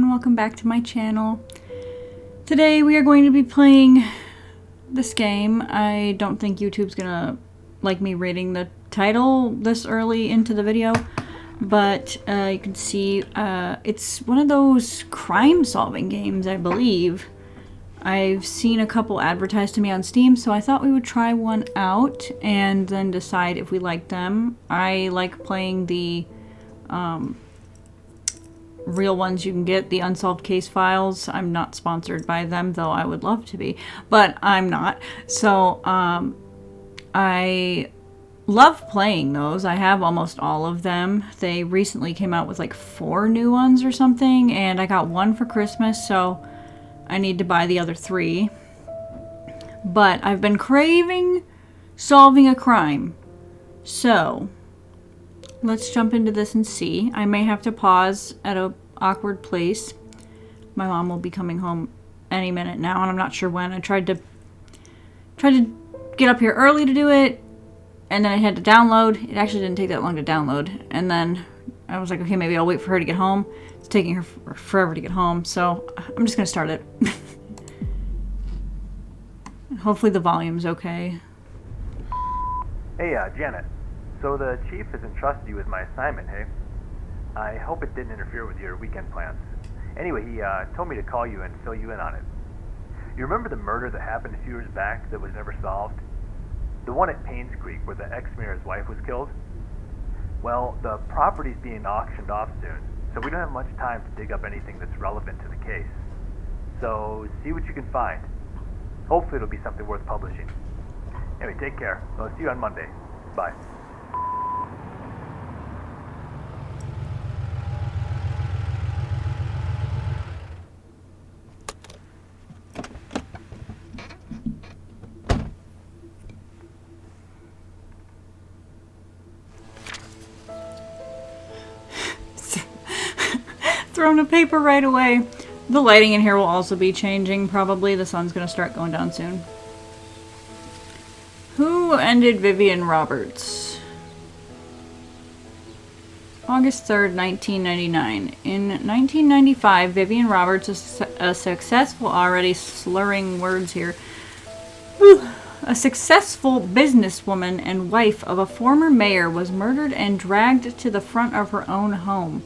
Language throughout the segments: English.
everyone, welcome back to my channel. Today we are going to be playing this game. I don't think YouTube's gonna like me reading the title this early into the video, but you can see it's one of those crime-solving games, I believe. I've seen a couple advertised to me on Steam, so I thought we would try one out and then decide if we like them. I like playing the real ones you can get, the unsolved case files. I'm not sponsored by them, though I would love to be, but I'm not. So I love playing those. I have almost all of them. They recently came out with like 4 new ones or something, and I got one for Christmas, so I need to buy the other 3. But I've been craving solving a crime, so let's jump into this and see. I may have to pause at an awkward place. My mom will be coming home any minute now, and I'm not sure when. I tried to get up here early to do it, and then I had to download. It actually didn't take that long to download, and then I was like, okay, maybe I'll wait for her to get home. It's taking her forever to get home, so I'm just gonna start it. Hopefully the volume's okay. Hey, Janet. So the chief has entrusted you with my assignment, hey? I hope it didn't interfere with your weekend plans. Anyway, he told me to call you and fill you in on it. You remember the murder that happened a few years back that was never solved? The one at Painscreek where the ex-mayor's wife was killed? Well, the property's being auctioned off soon, so we don't have much time to dig up anything that's relevant to the case. So, see what you can find. Hopefully it'll be something worth publishing. Anyway, take care. I'll see you on Monday. Bye. Throwing a paper right away. The lighting in here will also be changing, probably. The sun's gonna start going down soon. Who ended Vivian Roberts? August 3rd, 1999. In 1995, Vivian Roberts, a successful, already slurring words here, a successful businesswoman and wife of a former mayor, was murdered and dragged to the front of her own home.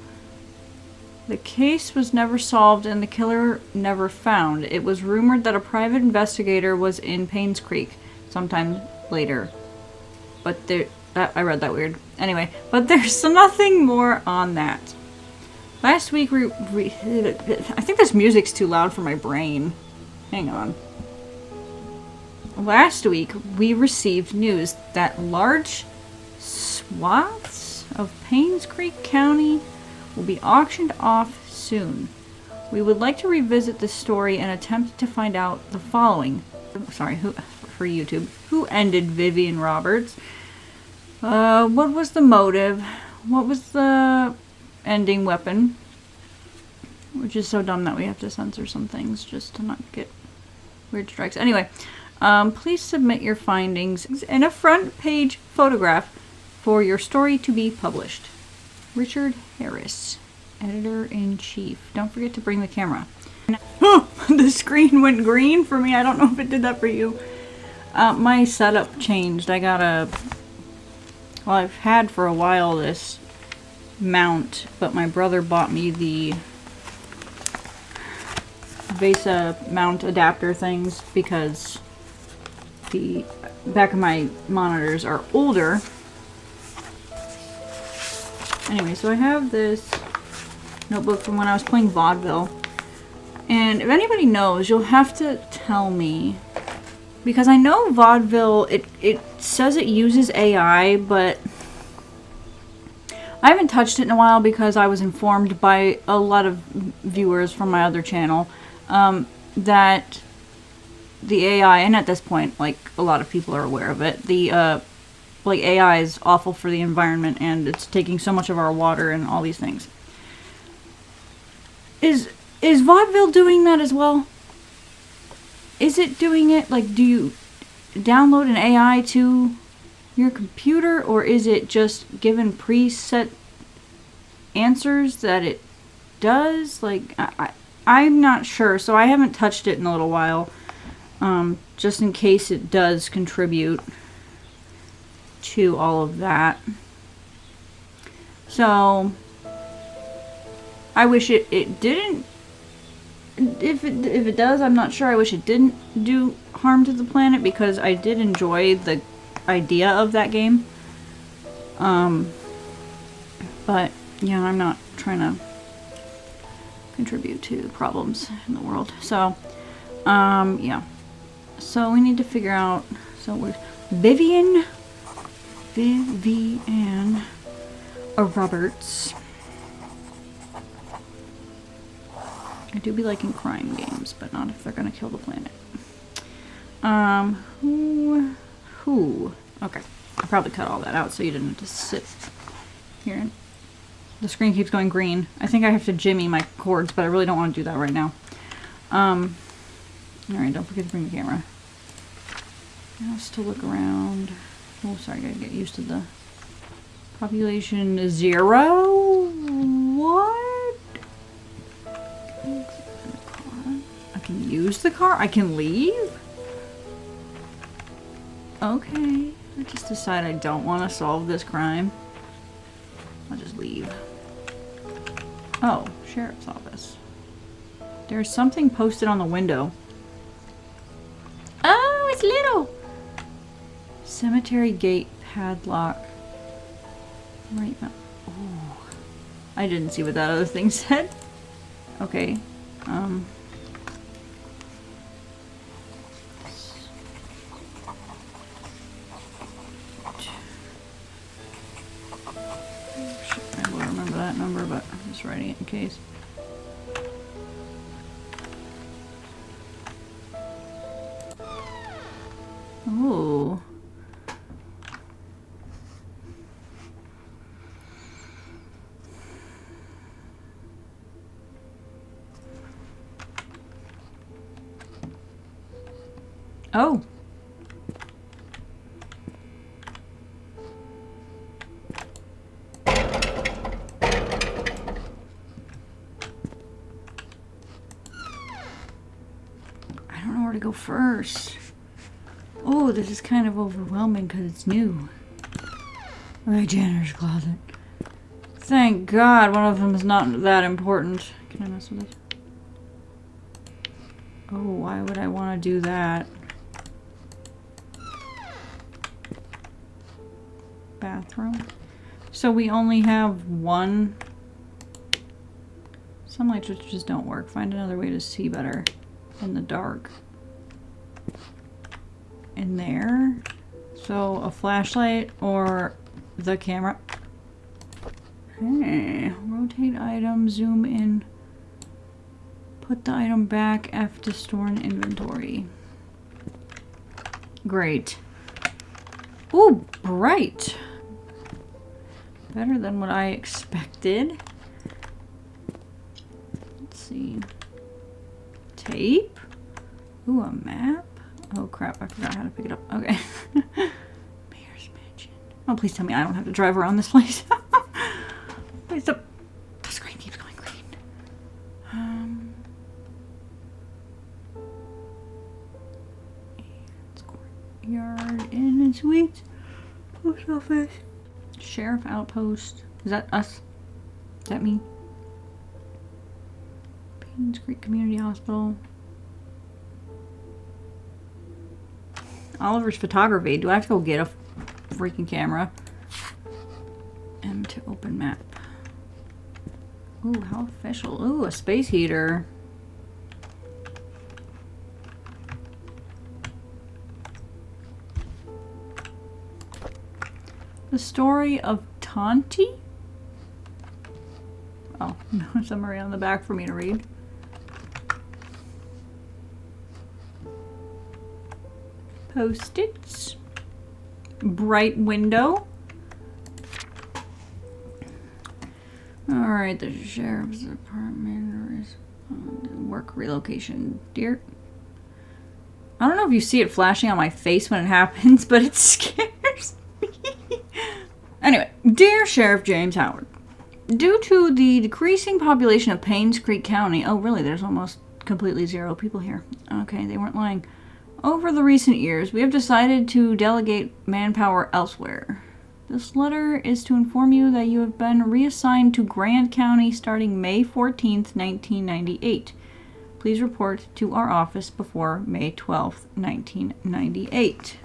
The case was never solved and the killer never found. It was rumored that a private investigator was in Painscreek sometime later. But I read that weird. Anyway, but there's nothing more on that. Last week I think this music's too loud for my brain. Hang on. Last week we received news that large swaths of Painscreek County will be auctioned off soon. We would like to revisit this story and attempt to find out the following. Sorry, for YouTube. Who ended Vivian Roberts? What was the motive? What was the ending weapon? Which is so dumb that we have to censor some things just to not get weird strikes. Anyway, please submit your findings in a front page photograph for your story to be published. Richard Harris, Editor-in-Chief. Don't forget to bring the camera. Oh, the screen went green for me. I don't know if it did that for you. My setup changed. I got well, I've had for a while this mount, but my brother bought me the VESA mount adapter things because the back of my monitors are older. Anyway, so I have this notebook from when I was playing vaudeville, and if anybody knows, you'll have to tell me, because I know vaudeville, it says it uses AI, but I haven't touched it in a while because I was informed by a lot of viewers from my other channel that the AI, and at this point, like, a lot of people are aware of it, like, AI is awful for the environment, and it's taking so much of our water and all these things. Is vaudeville doing that as well? Is it doing it? Like, do you download an AI to your computer, or is it just given preset answers that it does, like, I'm not sure, so I haven't touched it in a little while, just in case it does contribute to all of that. So, I wish it didn't. If it does, I'm not sure. I wish it didn't do harm to the planet, because I did enjoy the idea of that game. But yeah, I'm not trying to contribute to problems in the world. So, yeah. So we need to figure out. So we're Vivian Roberts. I do be liking crime games, but not if they're gonna kill the planet. Who? Okay, I probably cut all that out so you didn't have to sit here. The screen keeps going green. I think I have to jimmy my cords, but I really don't want to do that right now. Alright, don't forget to bring the camera. Just to look around. Oh, sorry, I gotta get used to the population 0. What? I can use the car? I can leave? Okay. I just decide I don't want to solve this crime. I'll just leave. Oh, sheriff's office. There's something posted on the window. Oh, it's little! Cemetery gate padlock. Right now. Ooh. I didn't see what that other thing said. Okay. I will remember that number, but I'm just writing it in case. Oh. Oh. I don't know where to go first. Oh, this is kind of overwhelming because it's new. My janitor's closet. Thank God one of them is not that important. Can I mess with it? Oh, why would I want to do that? Bathroom. So we only have one. Some lights just don't work. Find another way to see better in the dark. In there. So a flashlight or the camera. Hey, rotate item, zoom in. Put the item back, F to store in inventory. Great. Ooh, bright. Better than what I expected. Let's see. Tape. Ooh, a map. Oh crap, I forgot how to pick it up. Okay. Mayor's Mansion. Oh, please tell me I don't have to drive around this place. Please don't. The screen keeps going green. Courtyard Inn and Suites. Post office. Sheriff Outpost. Is that us? Is that me? Painscreek Community Hospital. Oliver's Photography. Do I have to go get a freaking camera? M to open map. Ooh, how official. Ooh, a space heater. The story of Tonti? Oh, no summary on the back for me to read. Post-its. Bright window. Alright, the sheriff's department is work relocation. Dear. I don't know if you see it flashing on my face when it happens, but it scares me. Anyway, dear Sheriff James Howard, Due to the decreasing population of Painscreek County, oh really, there's almost completely 0 people here. Okay, they weren't lying. Over the recent years, we have decided to delegate manpower elsewhere. This letter is to inform you that you have been reassigned to Grant County starting May 14th, 1998. Please report to our office before May 12th, 1998.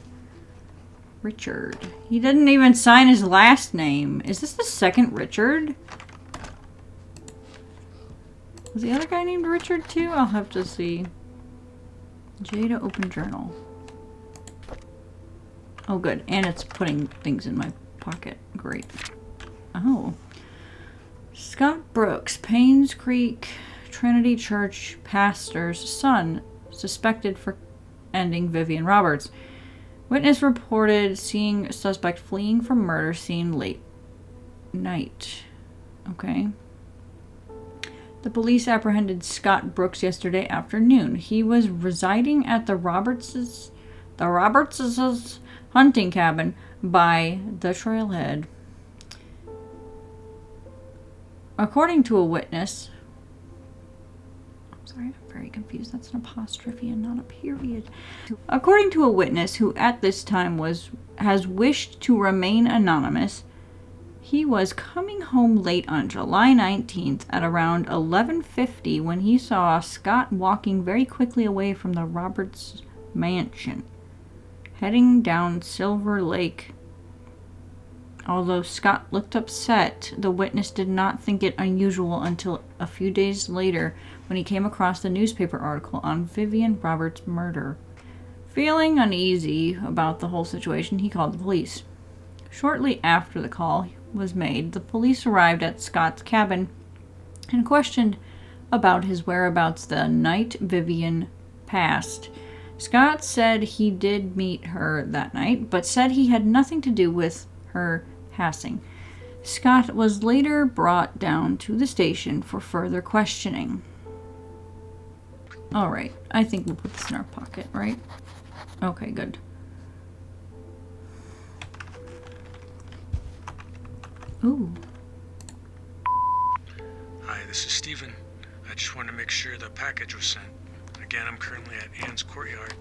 Richard. He didn't even sign his last name. Is this the second Richard? Was the other guy named Richard too? I'll have to see. Jada open journal. Oh good, and it's putting things in my pocket. Great. Oh. Scott Brooks, Painscreek Trinity Church pastor's son, suspected for ending Vivian Roberts. Witness reported seeing suspect fleeing from murder scene late night. Okay. The police apprehended Scott Brooks yesterday afternoon. He was residing at the Roberts' hunting cabin by the trailhead. According to a witness, I'm very confused. That's an apostrophe and not a period. According to a witness who at this time has wished to remain anonymous, he was coming home late on July 19th at around 11:50 when he saw Scott walking very quickly away from the Roberts mansion, heading down Silver Lake. Although Scott looked upset, the witness did not think it unusual until a few days later when he came across the newspaper article on Vivian Roberts' murder. Feeling uneasy about the whole situation, he called the police. Shortly after the call was made, the police arrived at Scott's cabin and questioned about his whereabouts the night Vivian passed. Scott said he did meet her that night, but said he had nothing to do with her passing. Scott was later brought down to the station for further questioning. Alright, I think we'll put this in our pocket, right? Okay, good. Ooh. Hi, this is Steven. I just wanted to make sure the package was sent. Again, I'm currently at Ann's Courtyard.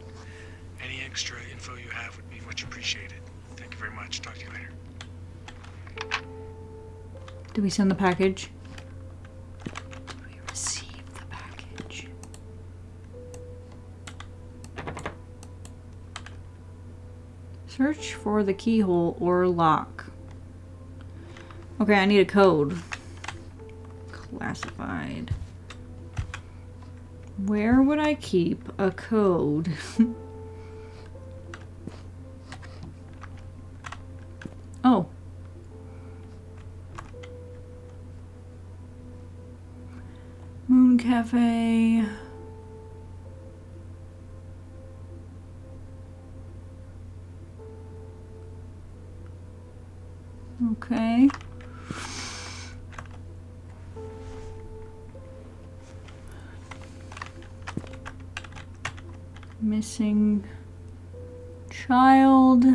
Any extra info you have would be much appreciated. Thank you very much. Talk to you later. Did we send the package? We received the package. Search for the keyhole or lock. Okay, I need a code. Classified. Where would I keep a code? Oh. Moon Cafe. Okay. Missing child.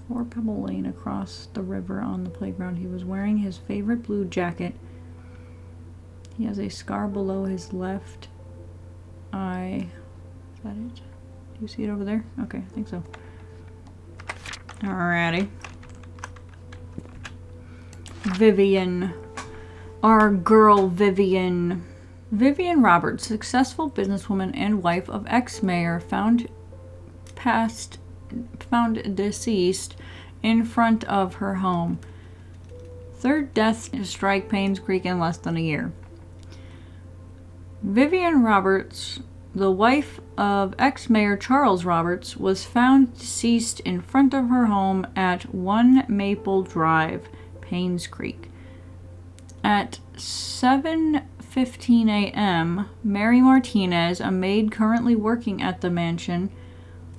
4 Pebble Lane across the river on the playground. He was wearing his favorite blue jacket. He has a scar below his left eye. Is that it? Do you see it over there? Okay, I think so. Alrighty. Vivian. Our girl Vivian. Vivian Roberts, successful businesswoman and wife of ex-mayor, found deceased in front of her home. Third death to strike Painscreek in less than a year. Vivian Roberts, the wife of ex-mayor Charles Roberts, was found deceased in front of her home at 1 Maple Drive, Painscreek. At 7:15 a.m., Mary Martinez, a maid currently working at the mansion,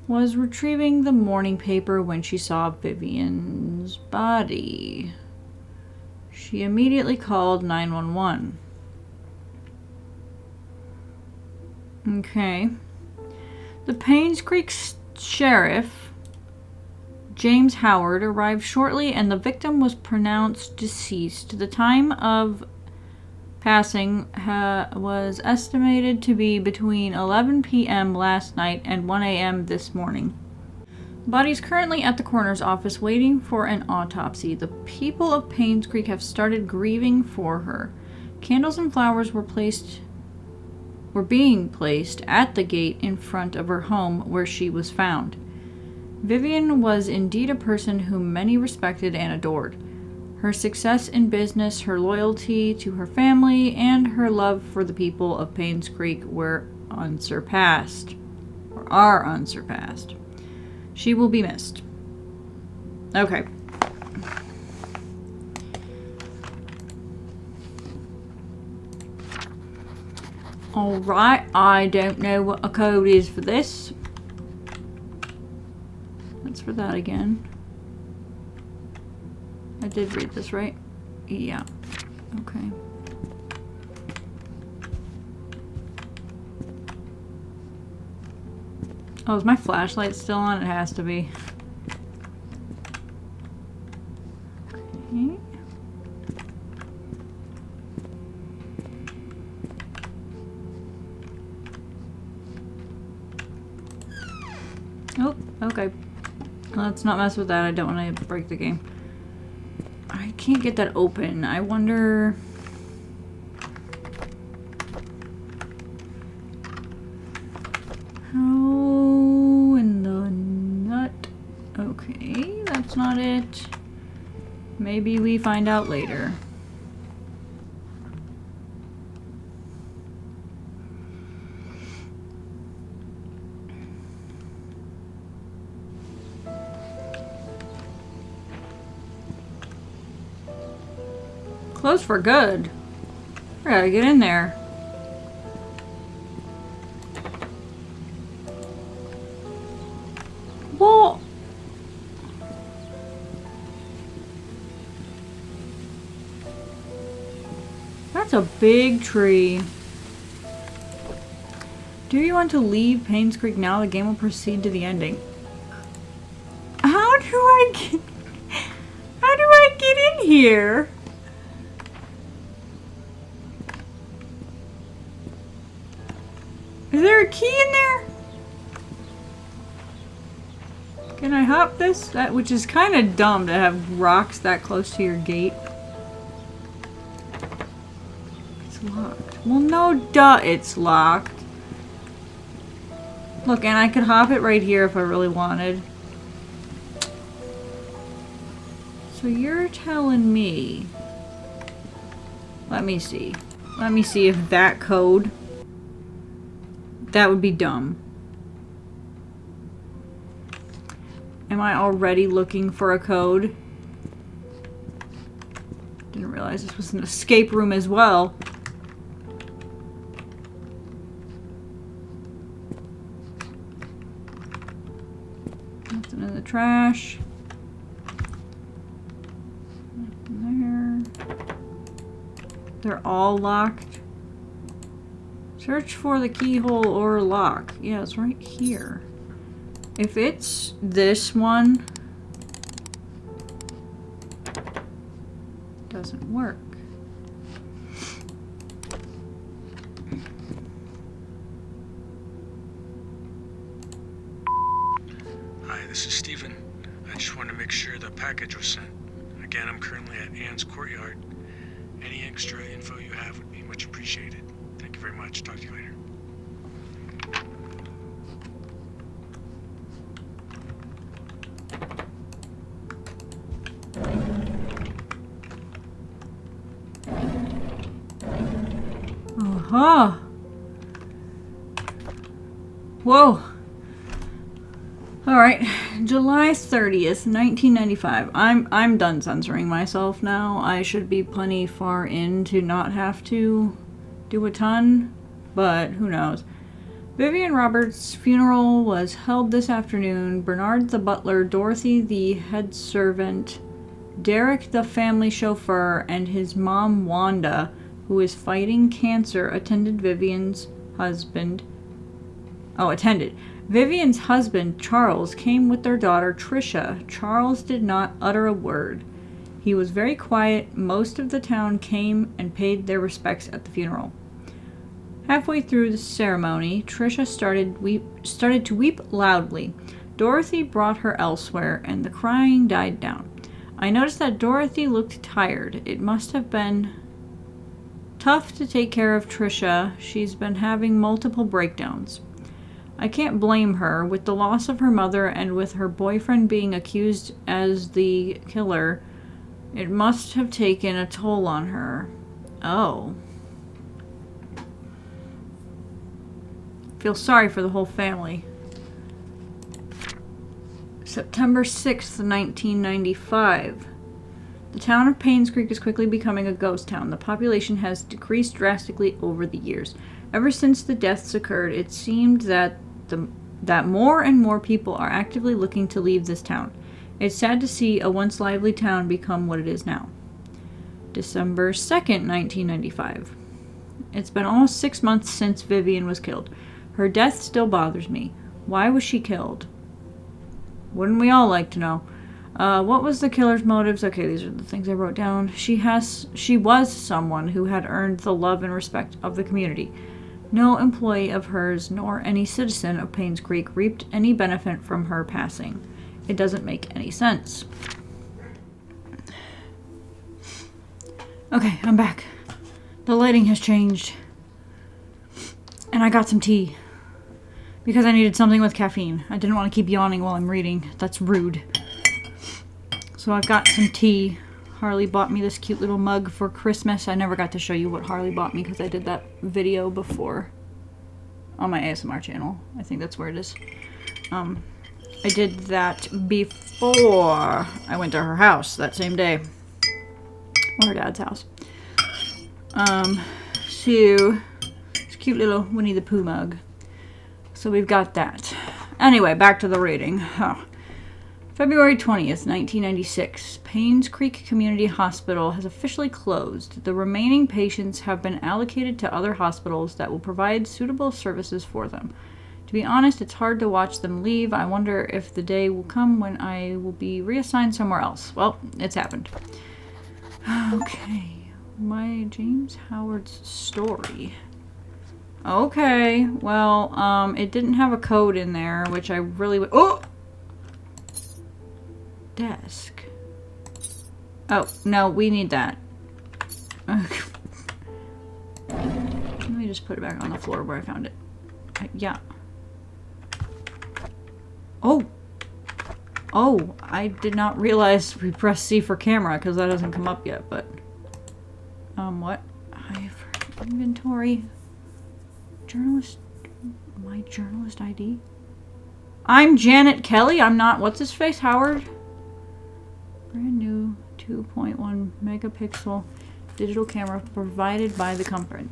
was retrieving the morning paper when she saw Vivian's body. She immediately called 911. Okay. The Painscreek sheriff James Howard, arrived shortly and the victim was pronounced deceased. The time of passing was estimated to be between 11 p.m. last night and 1 a.m. this morning. The body is currently at the coroner's office waiting for an autopsy. The people of Painscreek have started grieving for her. Candles and flowers were being placed at the gate in front of her home where she was found. Vivian was indeed a person whom many respected and adored. Her success in business, her loyalty to her family, and her love for the people of Painscreek were unsurpassed, or are unsurpassed. She will be missed. Okay. Alright, I don't know what a code is for this. That's for that again. I did read this, right? Yeah. Okay. Oh, is my flashlight still on? It has to be. Okay. Oh, okay. Let's not mess with that. I don't want to break the game. I can't get that open. I wonder... how in the nut... Okay, that's not it. Maybe we find out later. Closed for good. I gotta get in there. Well... that's a big tree. Do you want to leave Painscreek now? The game will proceed to the ending. How do I get in here? Is there a key in there? Can I hop this? Which is kind of dumb to have rocks that close to your gate. It's locked. Well, no, duh, it's locked. Look, and I could hop it right here if I really wanted. So you're telling me... let me see. Let me see if that code... that would be dumb. Am I already looking for a code? Didn't realize this was an escape room as well. Nothing in the trash. Nothing there. They're all locked. Search for the keyhole or lock. Yeah, it's right here. If it's this one, doesn't work. Hi, this is Steven. I just wanted to make sure the package was sent. Again, I'm currently at Ann's courtyard. Any extra info you have would be much appreciated. Thank you very much. Talk to you later. Uh-huh. Whoa. Alright. July 30th, 1995. I'm done censoring myself now. I should be plenty far in to not have to do a ton, but who knows. Vivian Roberts' funeral was held this afternoon. Bernard the butler, Dorothy the head servant, Derek the family chauffeur, and his mom Wanda, who is fighting cancer, attended. Vivian's husband, Charles, came with their daughter, Tricia. Charles did not utter a word. He was very quiet. Most of the town came and paid their respects at the funeral. Halfway through the ceremony, Tricia started to weep loudly. Dorothy brought her elsewhere, and the crying died down. I noticed that Dorothy looked tired. It must have been tough to take care of Tricia. She's been having multiple breakdowns. I can't blame her. With the loss of her mother and with her boyfriend being accused as the killer, it must have taken a toll on her. Oh. Feel sorry for the whole family. September 6th, 1995. The town of Painscreek is quickly becoming a ghost town. The population has decreased drastically over the years. Ever since the deaths occurred, it seemed that more and more people are actively looking to leave this town. It's sad to see a once lively town become what it is now. December 2nd, 1995. It's been almost 6 months since Vivian was killed. Her death still bothers me. Why was she killed? Wouldn't we all like to know? What was the killer's motives? Okay, these are the things I wrote down. She was someone who had earned the love and respect of the community. No employee of hers nor any citizen of Painscreek reaped any benefit from her passing. It doesn't make any sense. Okay, I'm back. The lighting has changed. And I got some tea. Because I needed something with caffeine. I didn't want to keep yawning while I'm reading. That's rude. So I've got some tea. Harley bought me this cute little mug for Christmas. I never got to show you what Harley bought me because I did that video before on my ASMR channel. I think that's where it is. I did that before I went to her house that same day. Or her dad's house. So, it's a cute little Winnie the Pooh mug. So we've got that. Anyway, back to the reading. February 20th, 1996. Painscreek Community Hospital has officially closed. The remaining patients have been allocated to other hospitals that will provide suitable services for them. To be honest, it's hard to watch them leave. I wonder if the day will come when I will be reassigned somewhere else. Well, it's happened. Okay. My James Howard's story. Okay, well, it didn't have a code in there, which I really would. Oh! Desk. Oh, no, we need that. Let me just put it back on the floor where I found it. Yeah. Oh! Oh, I did not realize we pressed C for camera, because that hasn't come up yet, but... what? Inventory... Journalist, my journalist ID. I'm Janet Kelly. I'm not. What's his face? Howard. Brand new 2.1 megapixel digital camera provided by the company.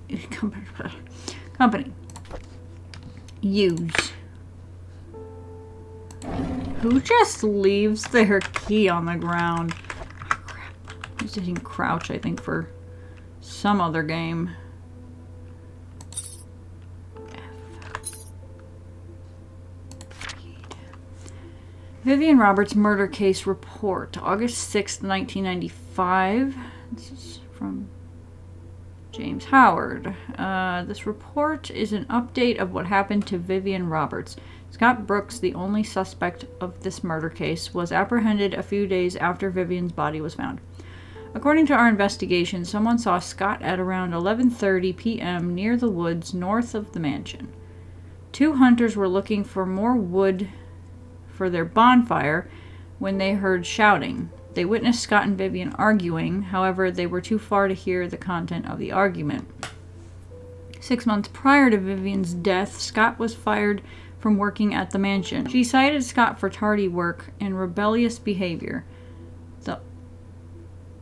Use. Who just leaves their key on the ground? Oh, crap. He's hitting crouch, I think, for some other game. Vivian Roberts murder case report, August 6th, 1995. This is from James Howard. This report is an update of what happened to Vivian Roberts. Scott Brooks, the only suspect of this murder case, was apprehended a few days after Vivian's body was found. According to our investigation, someone saw Scott at around 11:30 p.m. near the woods north of the mansion. 2 hunters were looking for more wood for their bonfire when they heard shouting. They witnessed Scott and Vivian arguing, however, they were too far to hear the content of the argument. 6 months prior to Vivian's death, Scott was fired from working at the mansion. She cited Scott for tardy work and rebellious behavior.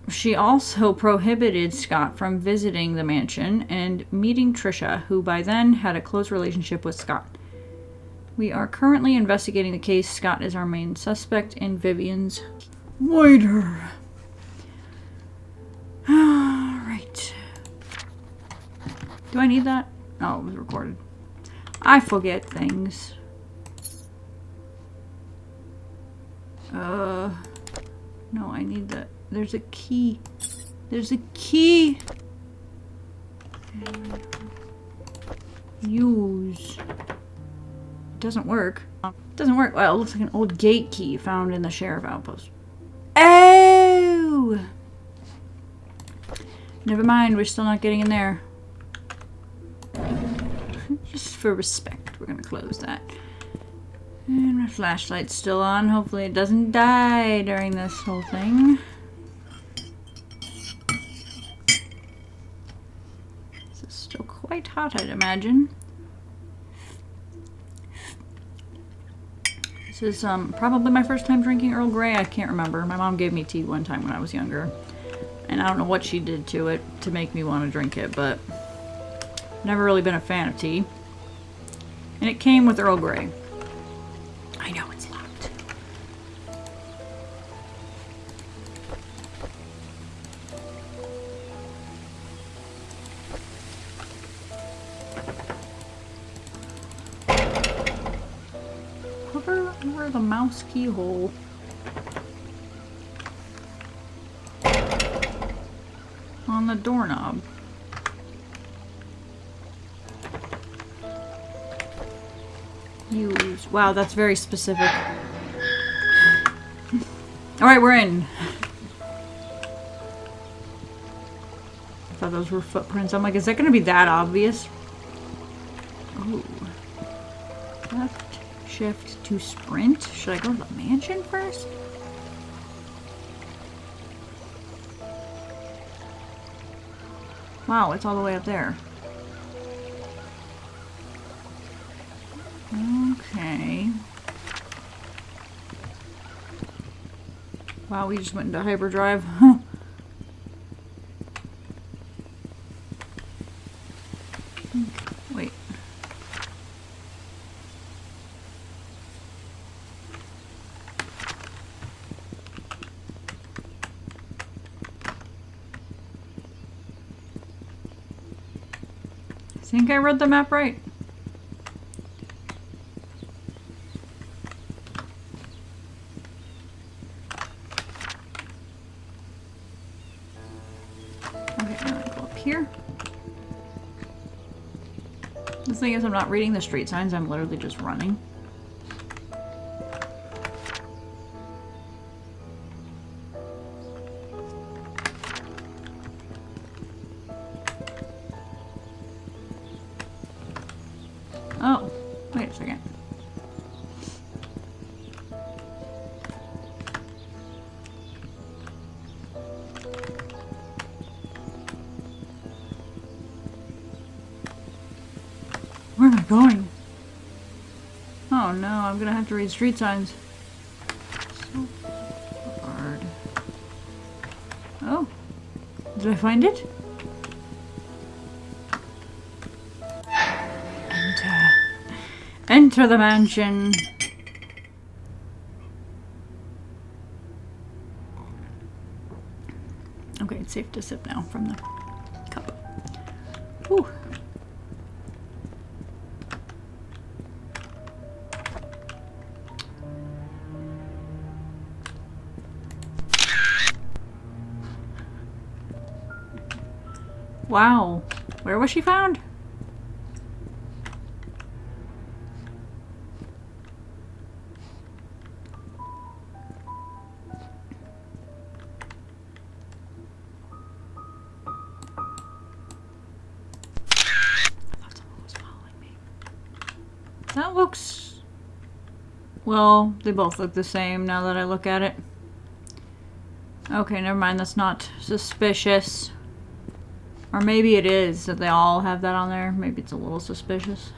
She also prohibited Scott from visiting the mansion and meeting Tricia, who by then had a close relationship with Scott. We are currently investigating the case. Scott is our main suspect in Vivian's murder. Alright. Do I need that? Oh, it was recorded. I forget things. No, I need the... There's a key. There's a key! Use. It doesn't work. It doesn't work. Well, it looks like an old gate key found in the sheriff outpost. Oh! Never mind, we're still not getting in there. Just for respect, we're gonna close that. And my flashlight's still on. Hopefully it doesn't die during this whole thing. This is still quite hot, I'd imagine. This is probably my first time drinking Earl Grey. I can't remember. My mom gave me tea one time when I was younger. And I don't know what she did to it to make me want to drink it, but never really been a fan of tea. And it came with Earl Grey. I know it's locked. Hover over the mouse keyhole. On the doorknob. Use. Wow, that's very specific. Alright, we're in. I thought those were footprints. I'm like, is that going to be that obvious? Ooh. Left shift to sprint. Should I go to the mansion first? Wow, it's all the way up there. Okay. Wow, we just went into hyperdrive. Wait. I think I read the map right. Here. The thing is, I'm not reading the street signs, I'm literally just running. Oh, wait a second. Where am I going? Oh no, I'm gonna have to read street signs. So hard. Oh, did I find it? Enter. Enter the mansion. Okay, it's safe to sip now from the cup. Whew. Wow. Where was she found? I thought someone was following me. That looks... Well, they both look the same now that I look at it. Okay, never mind. That's not suspicious. Or maybe it is, that they all have that on there. Maybe it's a little suspicious.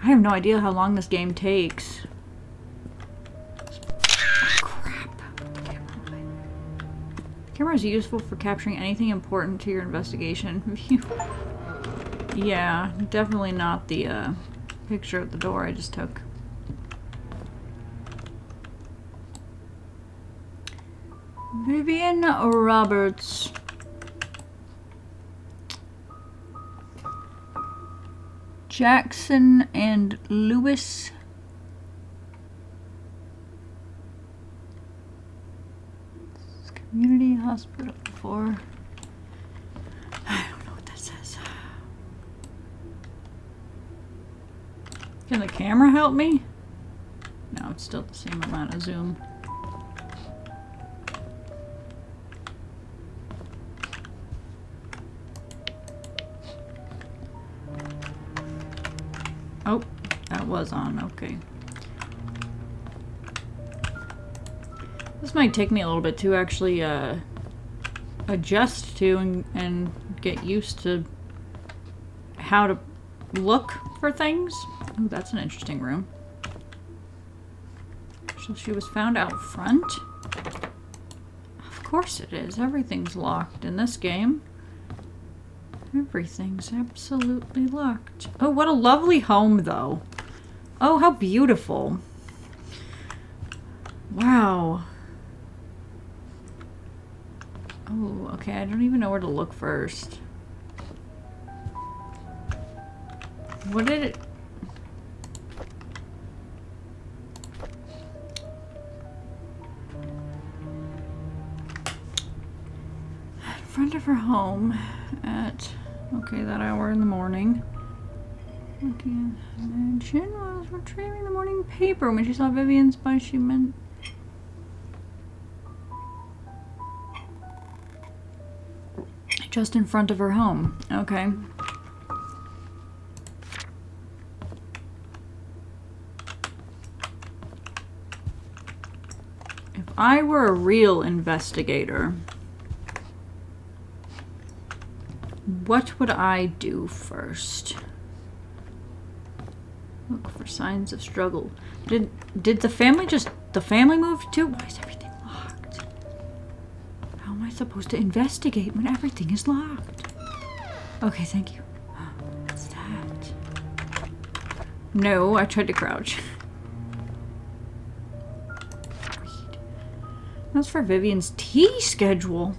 I have no idea how long this game takes. Oh, crap. The camera is useful for capturing anything important to your investigation. Yeah, definitely not the picture of the door I just took. Vivian Roberts. Jackson and Lewis. Community hospital for... I don't know what that says. Can the camera help me? No, it's still the same amount of zoom. Oh, that was on, okay. This might take me a little bit to actually adjust to and get used to how to look for things. Oh, that's an interesting room. So she was found out front? Of course it is. Everything's locked in this game. Everything's absolutely locked. Oh, what a lovely home, though. Oh, how beautiful. Wow. Oh, okay. I don't even know where to look first. What did it... In front of her home at... Okay, that hour in the morning. Okay, Jen was retrieving the morning paper when she saw Vivian's body. She meant... Just in front of her home. Okay. If I were a real investigator... What would I do first? Look for signs of struggle. Did the family move too? Why is everything locked? How am I supposed to investigate when everything is locked? Okay, thank you. What's that? No, I tried to crouch. Read. That's for Vivian's tea schedule.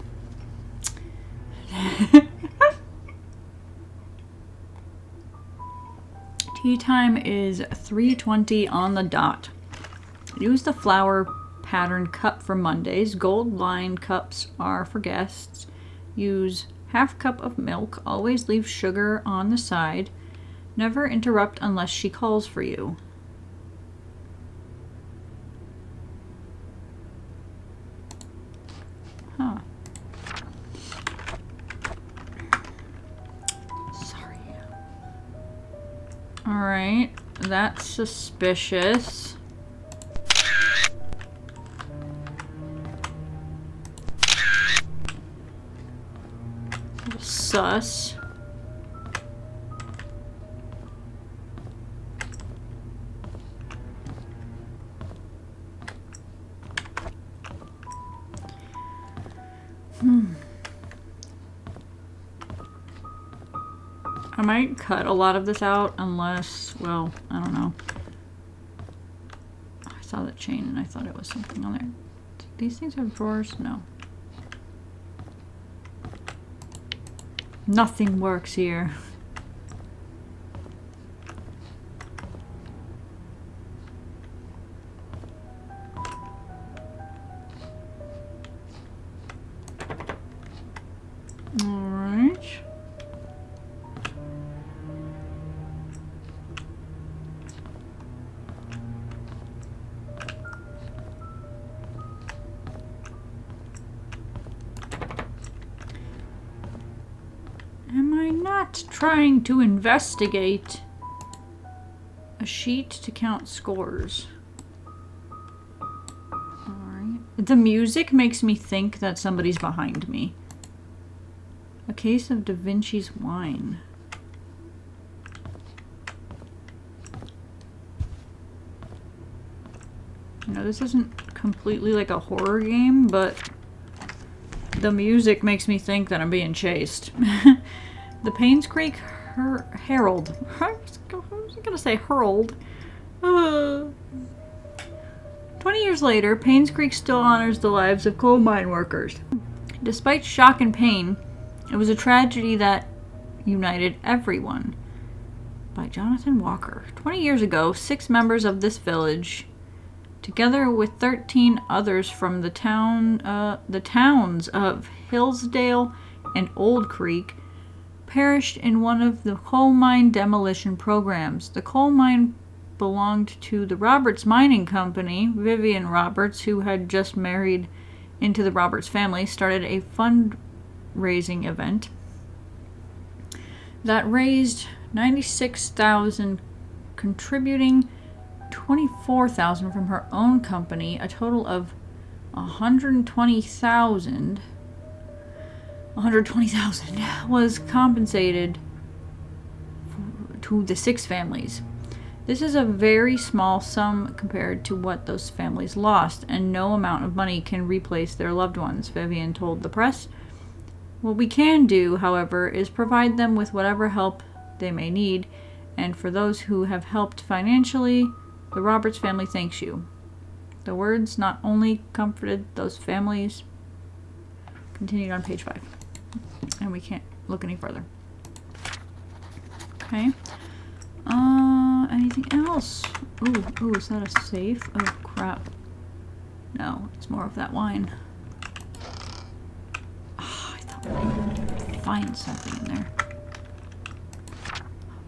Tea time is 3:20 on the dot. Use the flower pattern cup for Mondays. Gold lined cups are for guests. Use half cup of milk. Always leave sugar on the side. Never interrupt unless she calls for you. Huh. Alright, that's suspicious. Sus. I might cut a lot of this out unless, well, I don't know. I saw the chain and I thought it was something on there. These things have drawers? No. Nothing works here. Alright. Am I not trying to investigate? A sheet to count scores. Alright. The music makes me think that somebody's behind me. A case of Da Vinci's wine. I know this isn't completely like a horror game, but the music makes me think that I'm being chased. The Painscreek Herald. I was gonna say Herald. 20 years later, Painscreek still honors the lives of coal mine workers. Despite shock and pain, it was a tragedy that united everyone. by Jonathan Walker. 20 years ago, 6 members of this village, together with 13 others from the towns of Hillsdale and Old Creek, perished in one of the coal mine demolition programs. The coal mine belonged to the Roberts Mining Company. Vivian Roberts, who had just married into the Roberts family, started a fundraising event that raised $96,000, contributing $24,000 from her own company. A total of $120,000 was compensated to the 6 families. This is a very small sum compared to what those families lost, and no amount of money can replace their loved ones, Vivian told the press. What we can do, however, is provide them with whatever help they may need, and for those who have helped financially, the Roberts family thanks you. The words not only comforted those families, continued on page 5. And we can't look any further. Okay. Anything else? Ooh, is that a safe? Oh, crap. No, it's more of that wine. Oh, I thought I'd find something in there.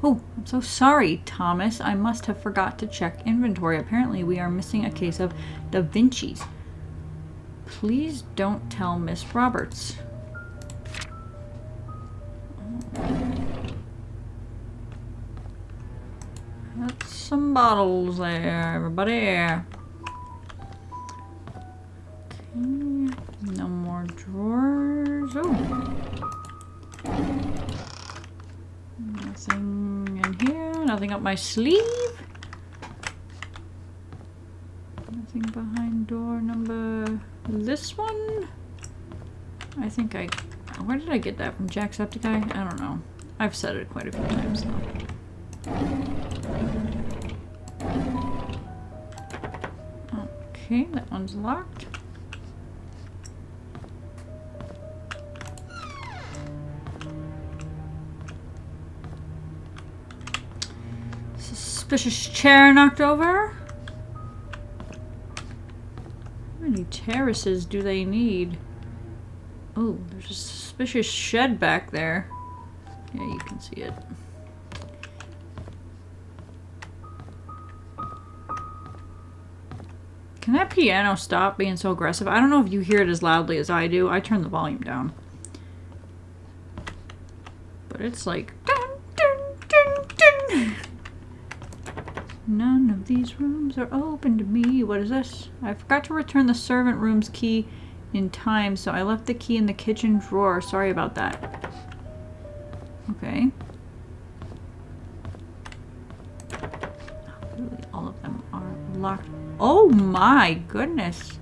Oh, I'm so sorry, Thomas. I must have forgot to check inventory. Apparently, we are missing a case of Da Vinci's. Please don't tell Miss Roberts. That's some bottles there, everybody. Okay. No more drawers. Oh. Nothing in here. Nothing up my sleeve. Nothing behind door number... this one? I think I... where did I get that? From Jacksepticeye? I don't know. I've said it quite a few times now. Okay, that one's locked. Suspicious chair knocked over. How many terraces do they need? Oh, there's a suspicious shed back there. Yeah, you can see it. Can that piano stop being so aggressive? I don't know if you hear it as loudly as I do. I turn the volume down. But it's like... dun, dun, dun, dun. None of these rooms are open to me. What is this? I forgot to return the servant room's key in time, so I left the key in the kitchen drawer. Sorry about that. Okay. Literally all of them are locked. Oh my goodness.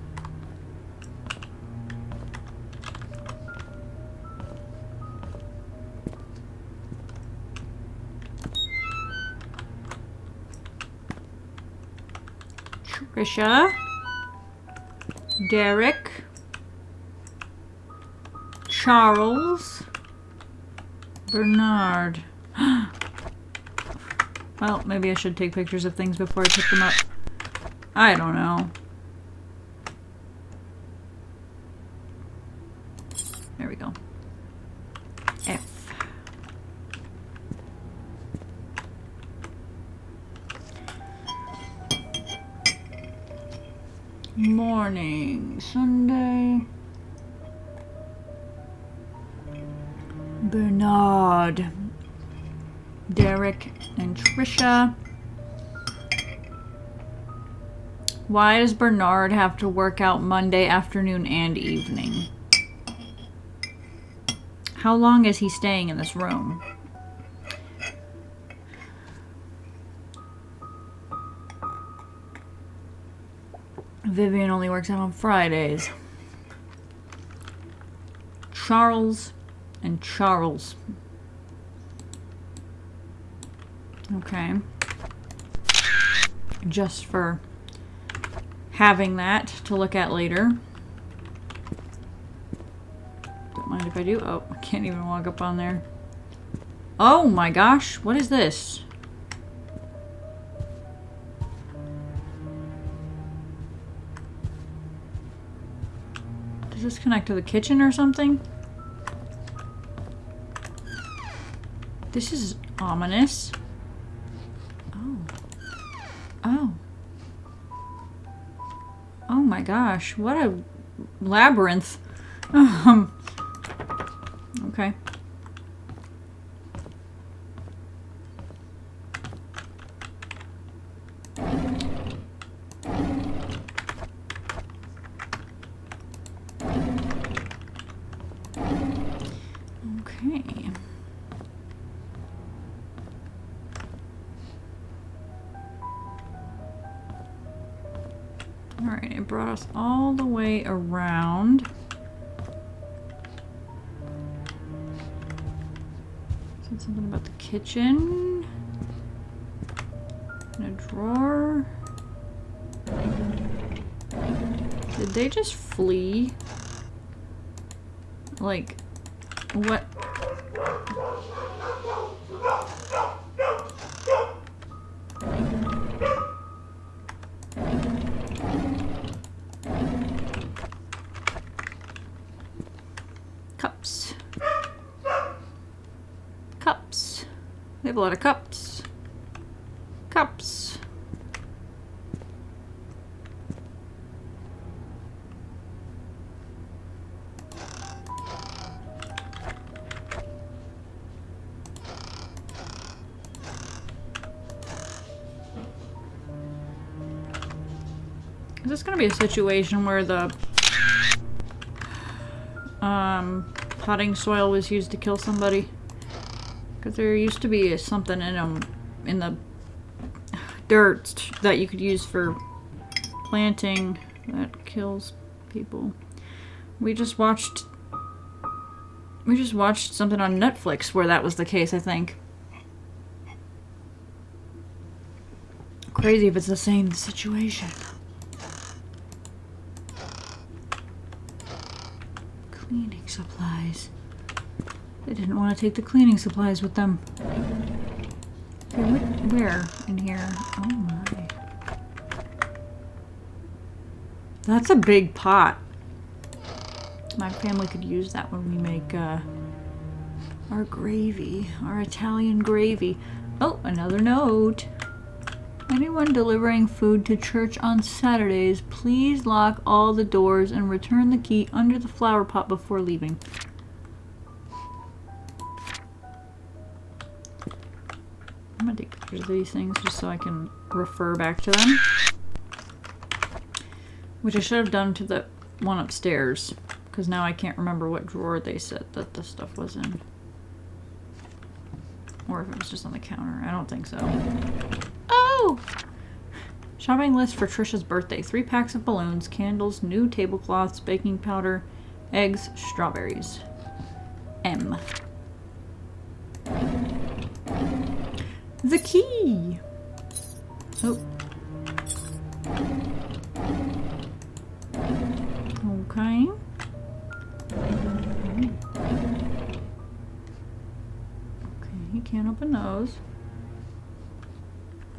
Trisha. Derek. Charles. Bernard. Well, maybe I should take pictures of things before I pick them up. I don't know. There we go. F. Morning, Sunday. Bernard, Derek, and Trisha. Why does Bernard have to work out Monday afternoon and evening? How long is he staying in this room? Vivian only works out on Fridays. Charles and Charles. Okay. Just for having that to look at later. Don't mind if I do. Oh, I can't even walk up on there. Oh my gosh, what is this? Does this connect to the kitchen or something? This is ominous. Oh. Oh. Oh my gosh, what a labyrinth. Okay. Okay. Alright, it brought us all the way around. Said something about the kitchen. In a drawer. Did they just flee? Like, what? Cups. Cups. They have a lot of cups. Cups. Is this gonna be a situation where the potting soil was used to kill somebody? Because there used to be something in them, in the dirt that you could use for planting that kills people. We just watched something on Netflix where that was the case, I think. Crazy if it's the same situation. Cleaning supplies. They didn't want to take the cleaning supplies with them. Okay, where in here? Oh my. That's a big pot. My family could use that when we make our gravy, our Italian gravy. Oh, another note. Anyone delivering food to church on Saturdays, please lock all the doors and return the key under the flower pot before leaving. I'm gonna take pictures of these things just so I can refer back to them. Which I should have done to the one upstairs, because now I can't remember what drawer they said that the stuff was in. Or if it was just on the counter. I don't think so. Oh! Shopping list for Trisha's birthday. 3 packs of balloons, candles, new tablecloths, baking powder, eggs, strawberries. M. The key! Oh. Okay. Okay, can't open those.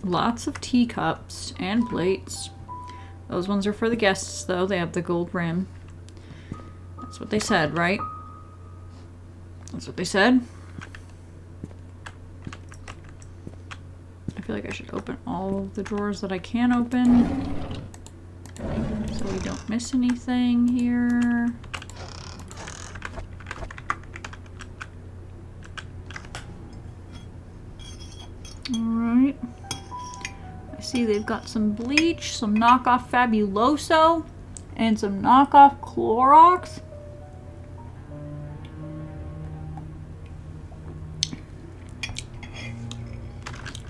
Lots of teacups and plates. Those ones are for the guests, though. They have the gold rim. That's what they said, right? That's what they said. I feel like I should open all of the drawers that I can open, so we don't miss anything here. Alright. I see they've got some bleach, some knockoff Fabuloso, and some knockoff Clorox.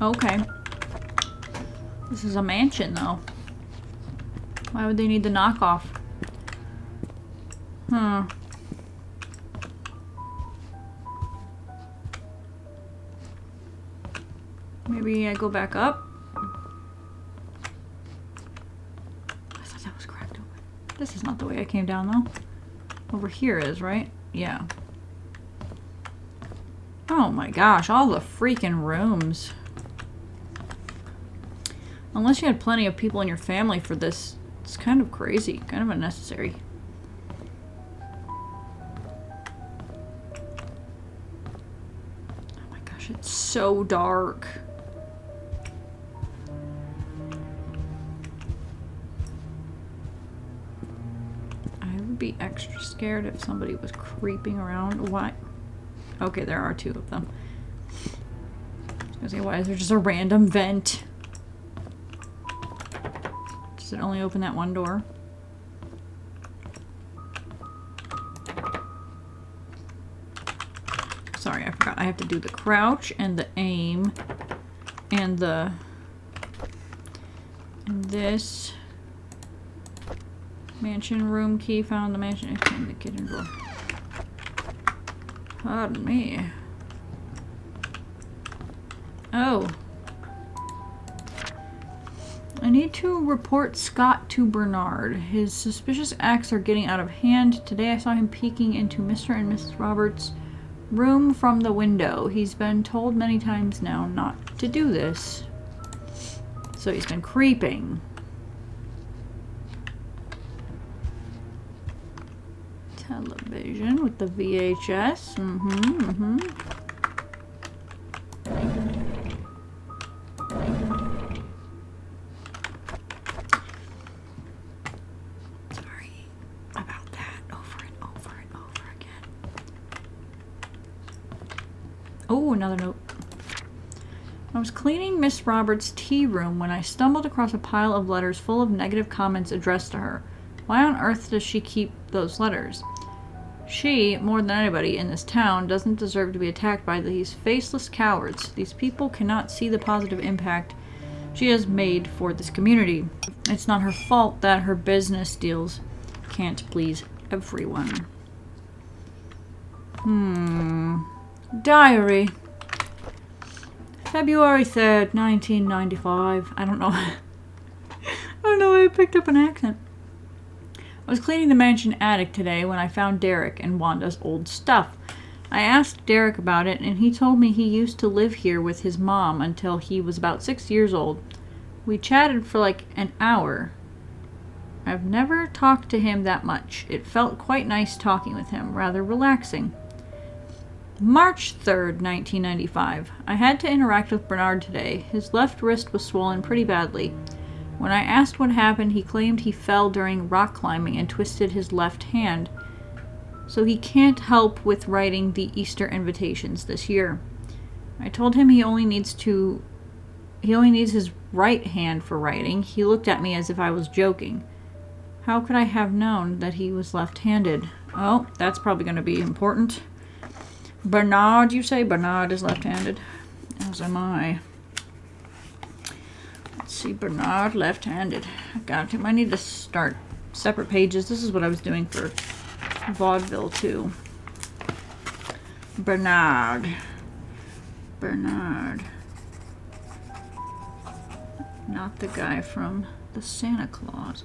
Okay. This is a mansion, though. Why would they need the knockoff? Huh. Maybe I go back up? I thought that was cracked open. This is not the way I came down, though. Over here is, right? Yeah. Oh my gosh, all the freaking rooms. Unless you had plenty of people in your family for this, it's kind of crazy, kind of unnecessary. It's so dark. I would be extra scared if somebody was creeping around. Why? Okay, there are 2 of them. I was gonna say, why is there just a random vent? Does it only open that one door? Sorry, I forgot. I have to do the crouch and the aim and the... and this... mansion room key found the mansion... in the kitchen door. Pardon me. Oh. I need to report Scott to Bernard. His suspicious acts are getting out of hand. Today I saw him peeking into Mr. and Mrs. Roberts' room from the window. He's been told many times now not to do this. So he's been creeping. Television with the VHS. Sorry about that. Over and over and over again. Oh, another note. I was cleaning Miss Roberts' tea room when I stumbled across a pile of letters full of negative comments addressed to her. Why on earth does she keep those letters? She, more than anybody in this town, doesn't deserve to be attacked by these faceless cowards. These people cannot see the positive impact she has made for this community. It's not her fault that her business deals can't please everyone. Diary. February 3rd, 1995. I don't know. I don't know why I picked up an accent. I was cleaning the mansion attic today when I found Derek and Wanda's old stuff. I asked Derek about it, and he told me he used to live here with his mom until he was about 6 years old. We chatted for like an hour. I've never talked to him that much. It felt quite nice talking with him, rather relaxing. March 3rd, 1995. I had to interact with Bernard today. His left wrist was swollen pretty badly. When I asked what happened, he claimed he fell during rock climbing and twisted his left hand, so he can't help with writing the Easter invitations this year. I told him he only needs his right hand for writing. He looked at me as if I was joking. How could I have known that he was left-handed? Oh, that's probably going to be important. Bernard, you say? Bernard is left-handed, as am I. See, Bernard, left-handed. Got him. I need to start separate pages. This is what I was doing for vaudeville too. Bernard. Not the guy from the Santa Claus.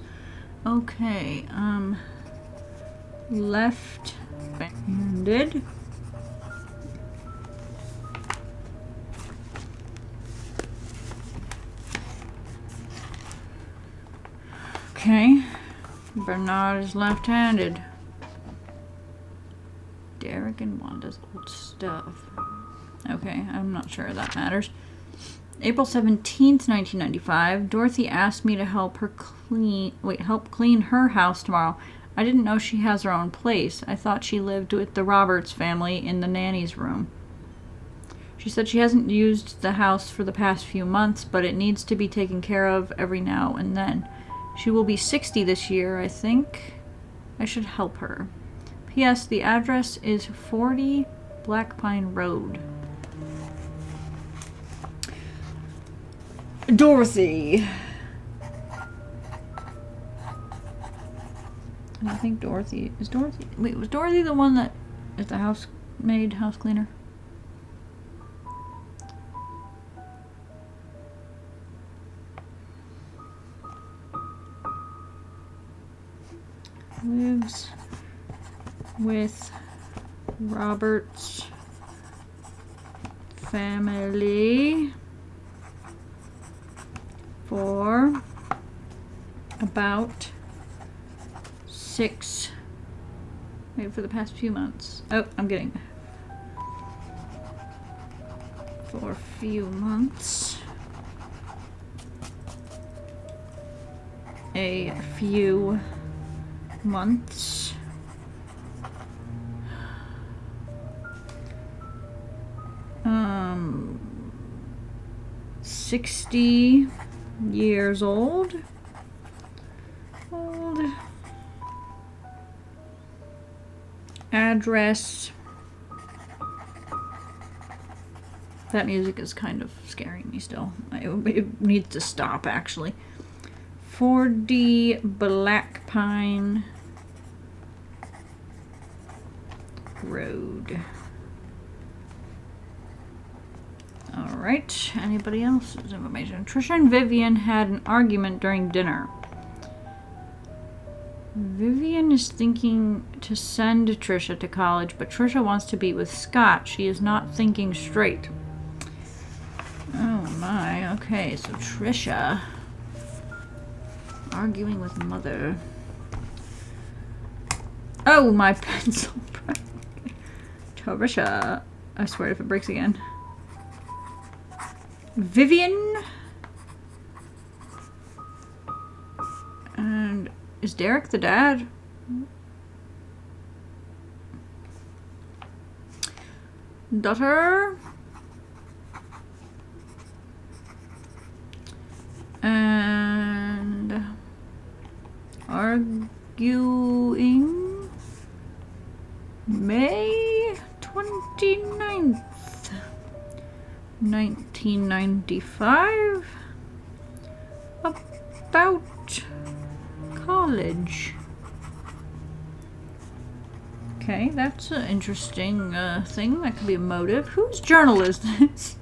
Okay, left-handed. Okay, Bernard is left-handed. Derek and Wanda's old stuff. Okay, I'm not sure that matters. April 17th, 1995. Dorothy asked me to help clean her house tomorrow. I didn't know she has her own place. I thought she lived with the Roberts family in the nanny's room. She said she hasn't used the house for the past few months, but it needs to be taken care of every now and then. She will be 60 this year, I think. I should help her. P.S. The address is 40 Black Pine Road. Dorothy. I think Dorothy... Wait, was Dorothy the one that is the house cleaner? Lives with Robert's family for about for the past few months. Oh, I'm getting for a few months. A few months. Um, 60 years old. Address. That music is kind of scaring me still. It needs to stop, actually. 40 Black Pine Road. Alright, anybody else's information? Trisha and Vivian had an argument during dinner. Vivian is thinking to send Trisha to college, but Trisha wants to be with Scott. She is not thinking straight. Oh my, okay, so Trisha arguing with mother. Oh, my pencil broke. Trisha, I swear if it breaks again. Vivian. And is Derek the dad? Daughter. And arguing May 29th, 1995 about college. Okay, that's an interesting thing. That could be a motive. Whose journal is this?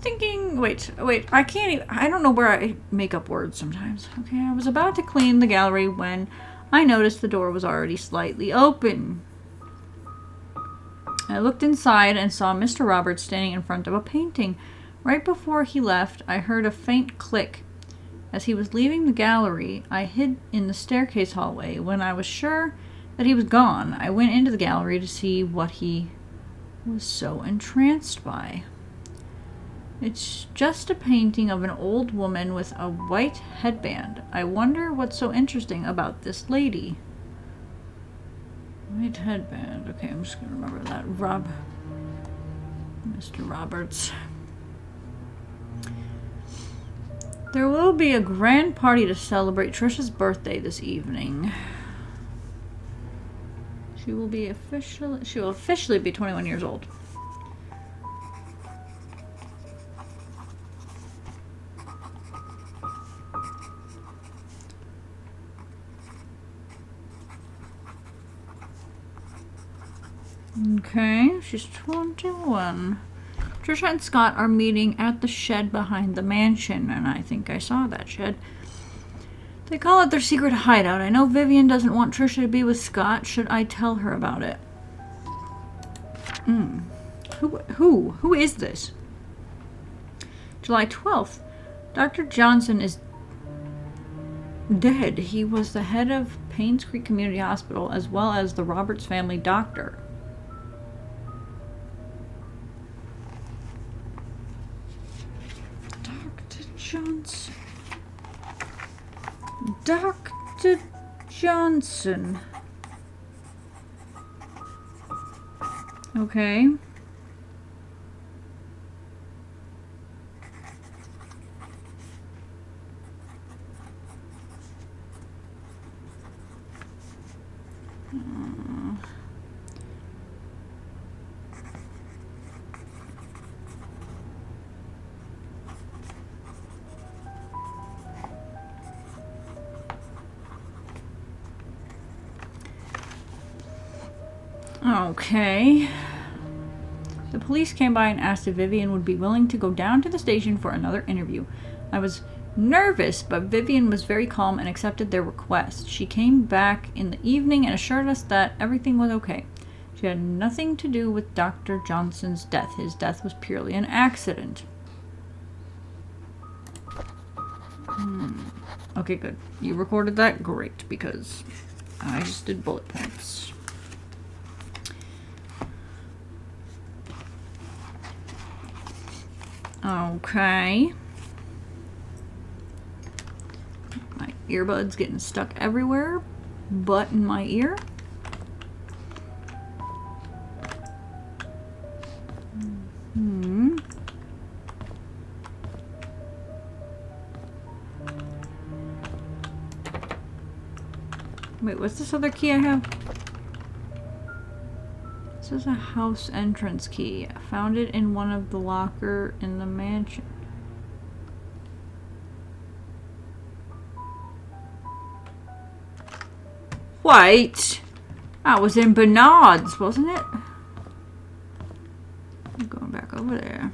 Thinking, wait, I can't even, I don't know where I make up words sometimes. Okay, I was about to clean the gallery when I noticed the door was already slightly open. I looked inside and saw Mr. Roberts standing in front of a painting. Right before he left, I heard a faint click. As he was leaving the gallery, I hid in the staircase hallway. When I was sure that he was gone, I went into the gallery to see what he was so entranced by. It's just a painting of an old woman with a white headband. I wonder what's so interesting about this lady. White headband. Okay, I'm just going to remember that. Mr. Roberts. There will be a grand party to celebrate Trisha's birthday this evening. She will officially be 21 years old. Okay, she's 21. Trisha and Scott are meeting at the shed behind the mansion, and I think I saw that shed. They call it their secret hideout. I know Vivian doesn't want Trisha to be with Scott. Should I tell her about it? Who is this? July 12th. Dr. Johnson is dead. He was the head of Painscreek Community Hospital as well as the Roberts family doctor. Dr. Johnson. Okay. Okay. The police came by and asked if Vivian would be willing to go down to the station for another interview. I was nervous, but Vivian was very calm and accepted their request. She came back in the evening and assured us that everything was okay. She had nothing to do with Dr. Johnson's death. His death was purely an accident. Okay, good. You recorded that? Great, because I just did bullet points. Okay. My earbud's getting stuck everywhere, but in my ear. Wait, what's this other key I have? This is a house entrance key. I found it in one of the locker in the mansion. Wait! That was in Bernard's, wasn't it? I'm going back over there.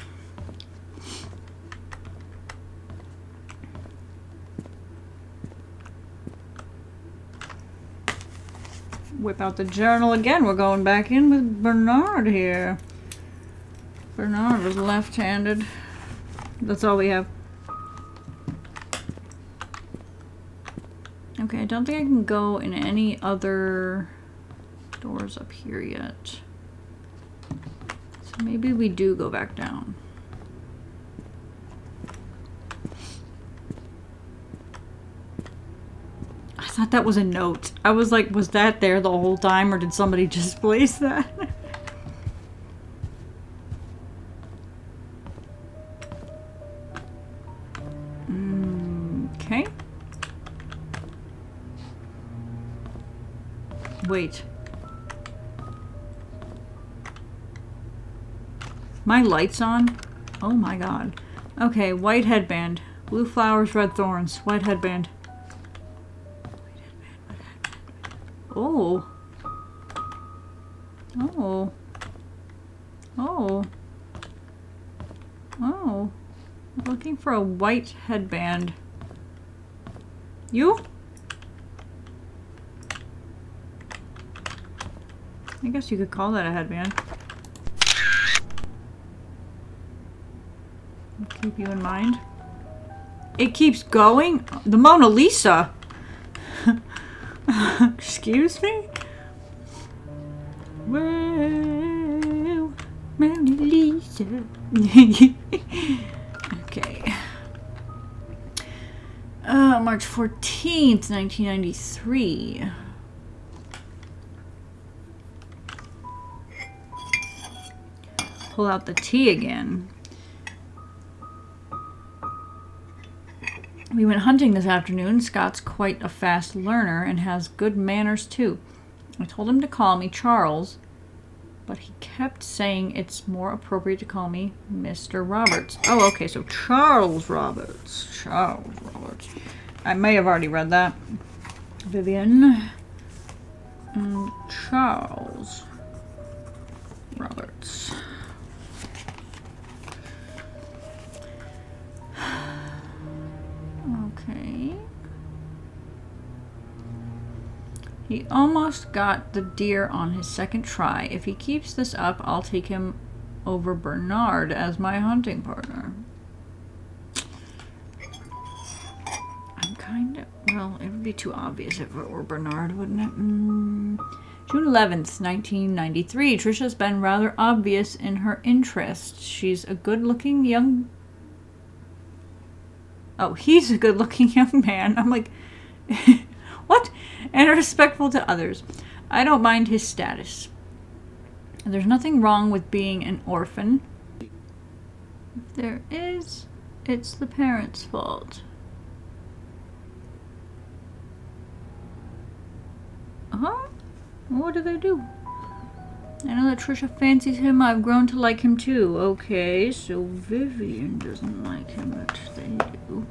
Whip out the journal again. We're going back in with Bernard here. Bernard was left-handed. That's all we have. Okay, I don't think I can go in any other doors up here yet. So maybe we do go back down. I thought that was a note. I was like, was that there the whole time or did somebody just place that? Okay. Wait. My light's on? Oh my god. Okay, white headband. Blue flowers, red thorns. White headband. Oh. Oh. Oh. Oh. I'm looking for a white headband. You? I guess you could call that a headband. I'll keep you in mind. It keeps going? The Mona Lisa! Excuse me? Well, Mona Lisa. Okay. March 14th, 1993. Pull out the tea again. We went hunting this afternoon. Scott's quite a fast learner and has good manners too. I told him to call me Charles, but he kept saying it's more appropriate to call me Mr. Roberts. Oh, okay, so Charles Roberts. Charles Roberts. I may have already read that. Vivian and Charles Roberts. Okay. He almost got the deer on his second try. If he keeps this up, I'll take him over Bernard as my hunting partner. I'm kind of... Well, it would be too obvious if it were Bernard, wouldn't it? June 11th, 1993. Trisha's been rather obvious in her interest. She's a good-looking young... Oh, he's a good-looking young man. I'm like, what? And respectful to others. I don't mind his status. There's nothing wrong with being an orphan. If there is, it's the parents' fault. Huh? What do they do? I know that Trisha fancies him. I've grown to like him too. Okay, so Vivian doesn't like him, but they do.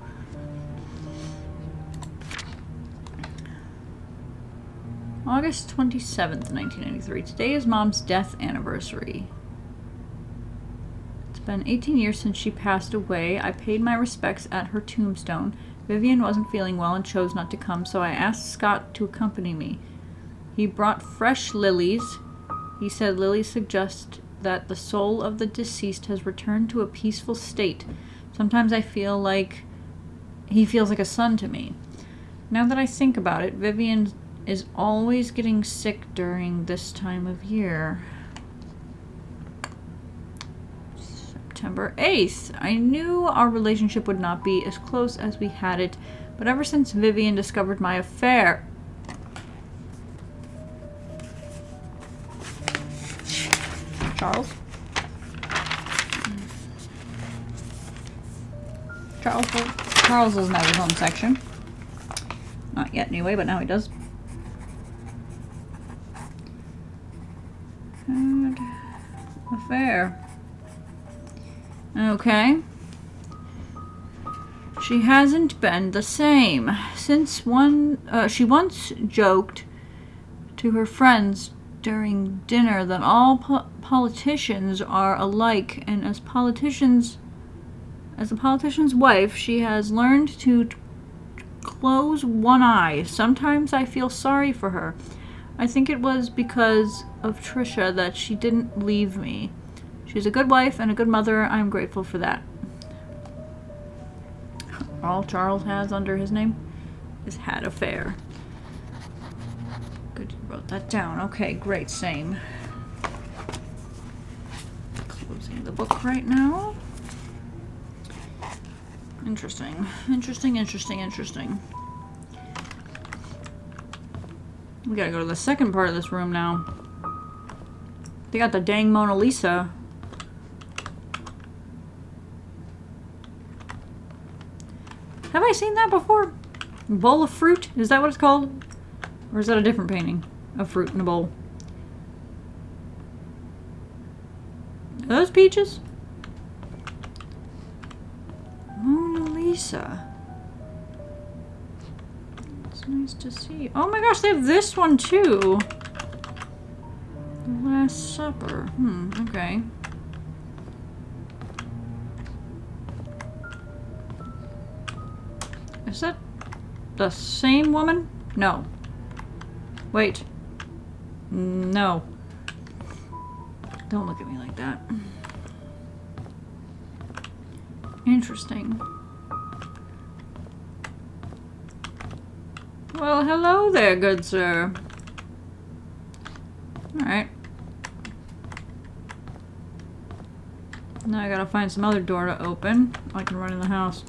August 27th, 1993. Today is Mom's death anniversary. It's been 18 years since she passed away. I paid my respects at her tombstone. Vivian wasn't feeling well and chose not to come, so I asked Scott to accompany me. He brought fresh lilies. He said lilies suggest that the soul of the deceased has returned to a peaceful state. Sometimes I feel like he feels like a son to me. Now that I think about it, Vivian is always getting sick during this time of year. September 8th. I knew our relationship would not be as close as we had it, but ever since Vivian discovered my affair... Charles? Charles doesn't have his own section. Not yet anyway, but now he does. Good affair. Okay. She hasn't been the same since she once joked to her friends during dinner that all politicians are alike, and as a politician's wife, she has learned to close one eye. Sometimes I feel sorry for her. I think it was because of Trisha that she didn't leave me. She's a good wife and a good mother. I'm grateful for that. All Charles has under his name is had affair. Good, you wrote that down. Okay, great, same. Closing the book right now. Interesting. We gotta go to the second part of this room now. They got the dang Mona Lisa. Have I seen that before? Bowl of fruit? Is that what it's called? Or is that a different painting of fruit in a bowl? Are those peaches? Mona Lisa. It's nice to see. Oh my gosh, they have this one too. The Last Supper. Okay. Is that the same woman? No. Wait. No. Don't look at me like that. Interesting. Well, hello there, good sir. Alright. Now I gotta find some other door to open. I can run in the house.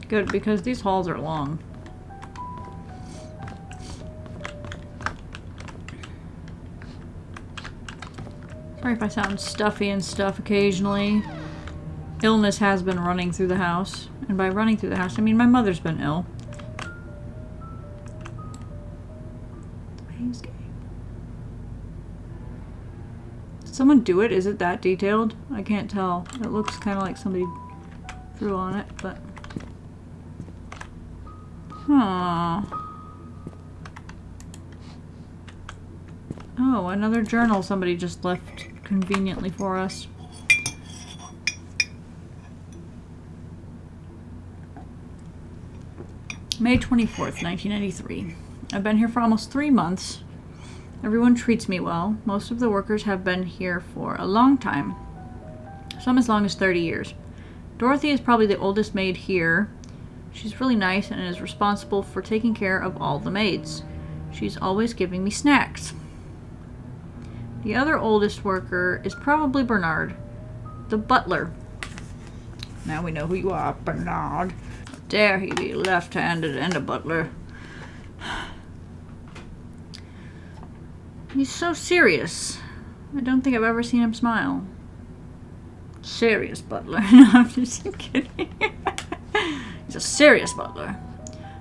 Good, because these halls are long. Sorry if I sound stuffy and stuff occasionally. Illness has been running through the house. And by running through the house, I mean my mother's been ill. Did someone do it? Is it that detailed? I can't tell. It looks kind of like somebody drew on it, but... Huh. Oh, another journal somebody just left conveniently for us. May 24th, 1993. I've been here for almost 3 months. Everyone treats me well. Most of the workers have been here for a long time. Some as long as 30 years. Dorothy is probably the oldest maid here. She's really nice and is responsible for taking care of all the maids. She's always giving me snacks. The other oldest worker is probably Bernard, the butler. Now we know who you are, Bernard. How dare he be left-handed and a butler. He's so serious. I don't think I've ever seen him smile. Serious butler. No, I'm just kidding. He's a serious butler.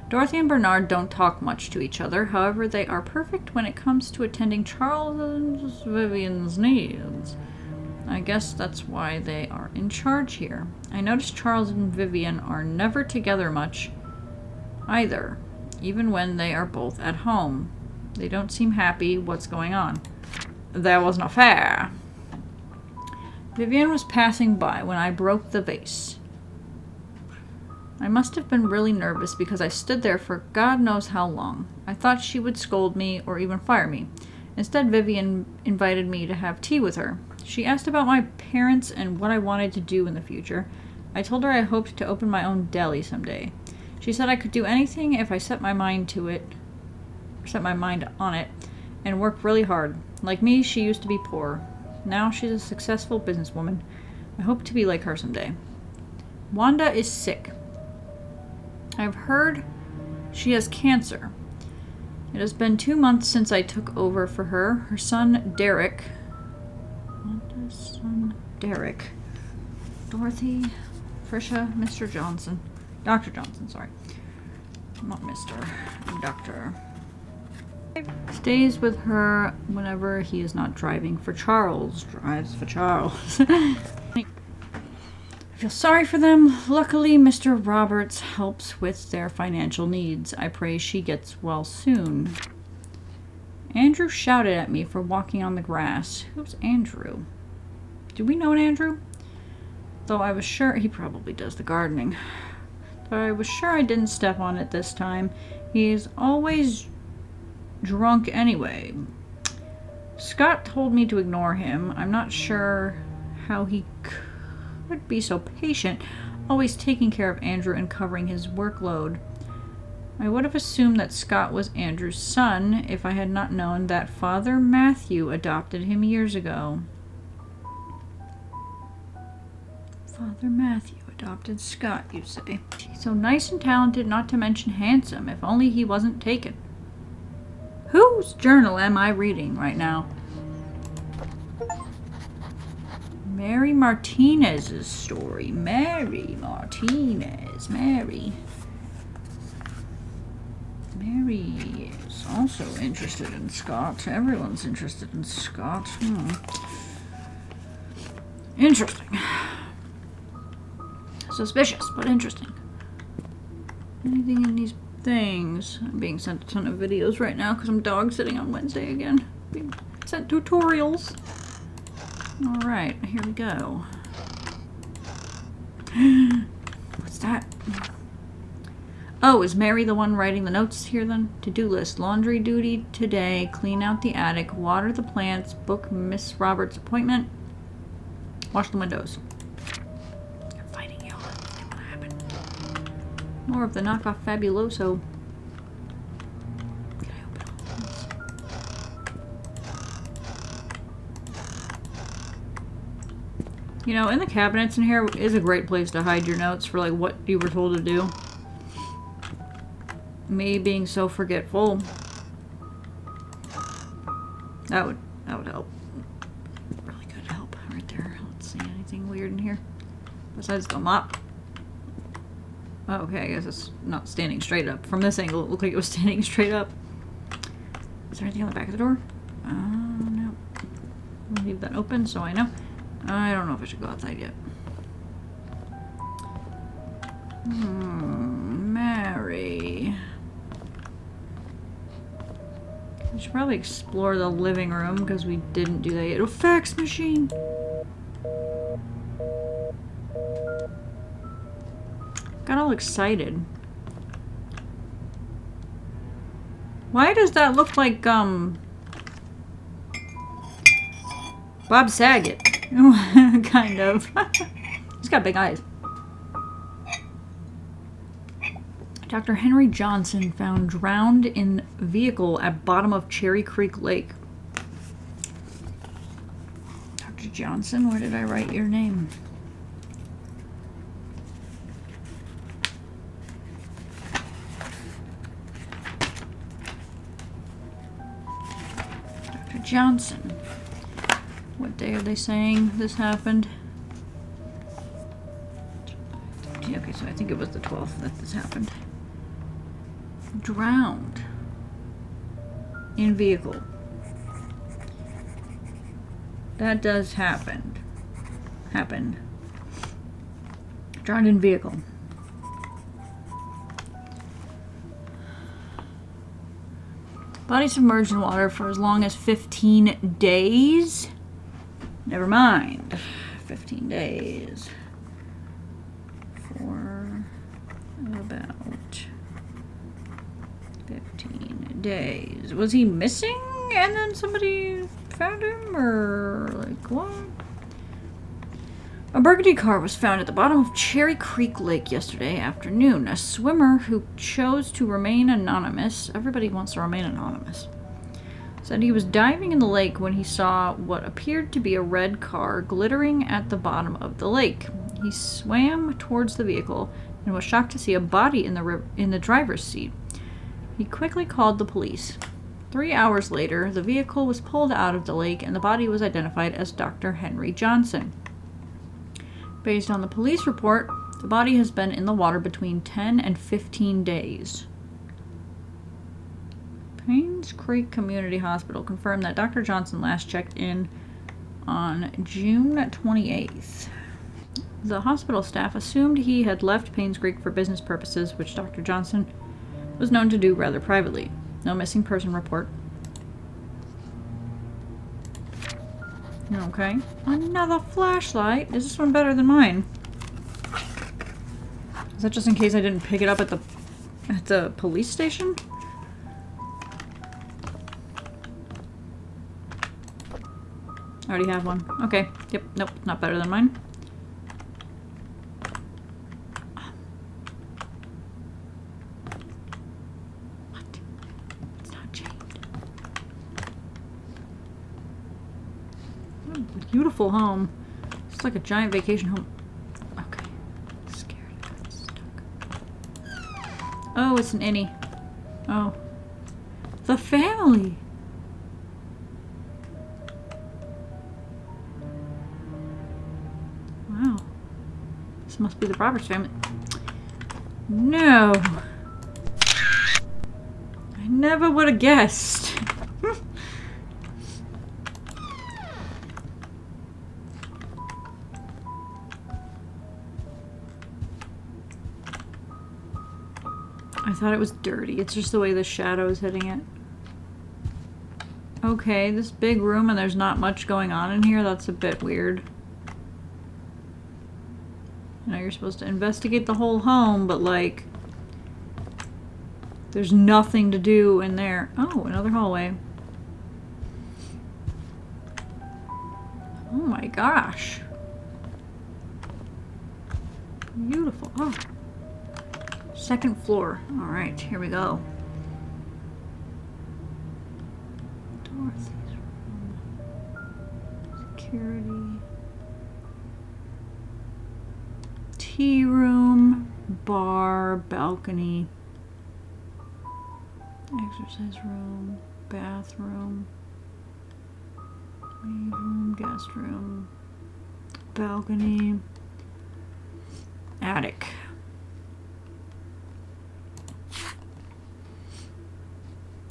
Dorothy and Bernard don't talk much to each other. However, they are perfect when it comes to attending Charles and Vivian's needs. I guess that's why they are in charge here. I noticed Charles and Vivian are never together much either, even when they are both at home. They don't seem happy. What's going on? There was an affair. Vivian was passing by when I broke the vase. I must have been really nervous because I stood there for God knows how long. I thought she would scold me or even fire me. Instead, Vivian invited me to have tea with her. She asked about my parents and what I wanted to do in the future. I told her I hoped to open my own deli someday. She said I could do anything if I set my mind on it, and work really hard. Like me, she used to be poor. Now she's a successful businesswoman. I hope to be like her someday. Wanda is sick. I've heard she has cancer. It has been 2 months since I took over for her. Her son, Derek. Wanda's son, Derek. Dorothy, Trisha, Mr. Johnson. Dr. Johnson, sorry. Not Mr. Dr. Stays with her whenever he is not driving for Charles. Drives for Charles. I feel sorry for them. Luckily, Mr. Roberts helps with their financial needs. I pray she gets well soon. Andrew shouted at me for walking on the grass. Who's Andrew? Do we know an Andrew? Though I was sure he probably does the gardening. Though I was sure I didn't step on it this time. He's always drunk anyway. Scott told me to ignore him. I'm not sure how he could be so patient, always taking care of Andrew and covering his workload. I would have assumed that Scott was Andrew's son if I had not known that Father Matthew adopted him years ago. Father Matthew adopted Scott, you say? He's so nice and talented, not to mention handsome. If only he wasn't taken. Whose journal am I reading right now? Mary Martinez's story. Mary Martinez. Mary is also interested in Scott. Everyone's interested in Scott. Interesting. Suspicious, but interesting. Anything in these things? I'm being sent a ton of videos right now because I'm dog sitting on Wednesday again. Being sent tutorials. Alright, here we go. What's that? Oh, is Mary the one writing the notes here then? To-do list. Laundry duty today. Clean out the attic. Water the plants. Book Miss Roberts' appointment. Wash the windows. I'm fighting you. What's gonna happen? More of the knockoff Fabuloso. Can I open all this? You know, in the cabinets in here is a great place to hide your notes for like what you were told to do. Me being so forgetful. That would help. Really good help right there. Let's see, anything weird in here? Besides the mop. Oh, okay, I guess it's not standing straight up. From this angle, it looked like it was standing straight up. Is there anything on the back of the door? No. I'll leave that open so I know. I don't know if I should go outside yet. Mary. We should probably explore the living room because we didn't do that yet. Oh, fax machine! Got all excited. Why does that look like, Bob Saget? Kind of. He's got big eyes. Dr. Henry Johnson found drowned in vehicle at bottom of Cherry Creek Lake. Dr. Johnson, where did I write your name? Dr. Johnson. What day are they saying this happened? Okay, so I think it was the 12th that this happened. Drowned in vehicle. That does happen. Drowned in vehicle. Body submerged in water for as long as 15 days. Never mind. 15 days. For about 15 days. Was he missing and then somebody found him? Or like what? A burgundy car was found at the bottom of Cherry Creek Lake yesterday afternoon. A swimmer who chose to remain anonymous, everybody wants to remain anonymous, Said he was diving in the lake when he saw what appeared to be a red car glittering at the bottom of the lake. He swam towards the vehicle and was shocked to see a body in the driver's seat. He quickly called the police. 3 hours later, the vehicle was pulled out of the lake and the body was identified as Dr. Henry Johnson. Based on the police report, the body has been in the water between 10 and 15 days. Painscreek Community Hospital confirmed that Dr. Johnson last checked in on June 28th. The hospital staff assumed he had left Painscreek for business purposes, which Dr. Johnson was known to do rather privately. No missing person report. Okay. Another flashlight. Is this one better than mine? Is that just in case I didn't pick it up at the police station? I already have one. Okay. Yep. Nope. Not better than mine. What? It's not chained. What a beautiful home. It's like a giant vacation home. Okay. I'm scared I got stuck. Oh, it's an innie. Oh. The family! Wow. This must be the Roberts family. No. I never would have guessed. I thought it was dirty. It's just the way the shadow is hitting it. Okay, this big room and there's not much going on in here. That's a bit weird. I know you're supposed to investigate the whole home, but like, there's nothing to do in there. Oh, another hallway. Oh my gosh. Beautiful. Oh. Second floor. Alright, here we go. Dorothy's room. Security. Tea room. Bar. Balcony. Exercise room. Bathroom. Maid room. Guest room. Balcony. Attic.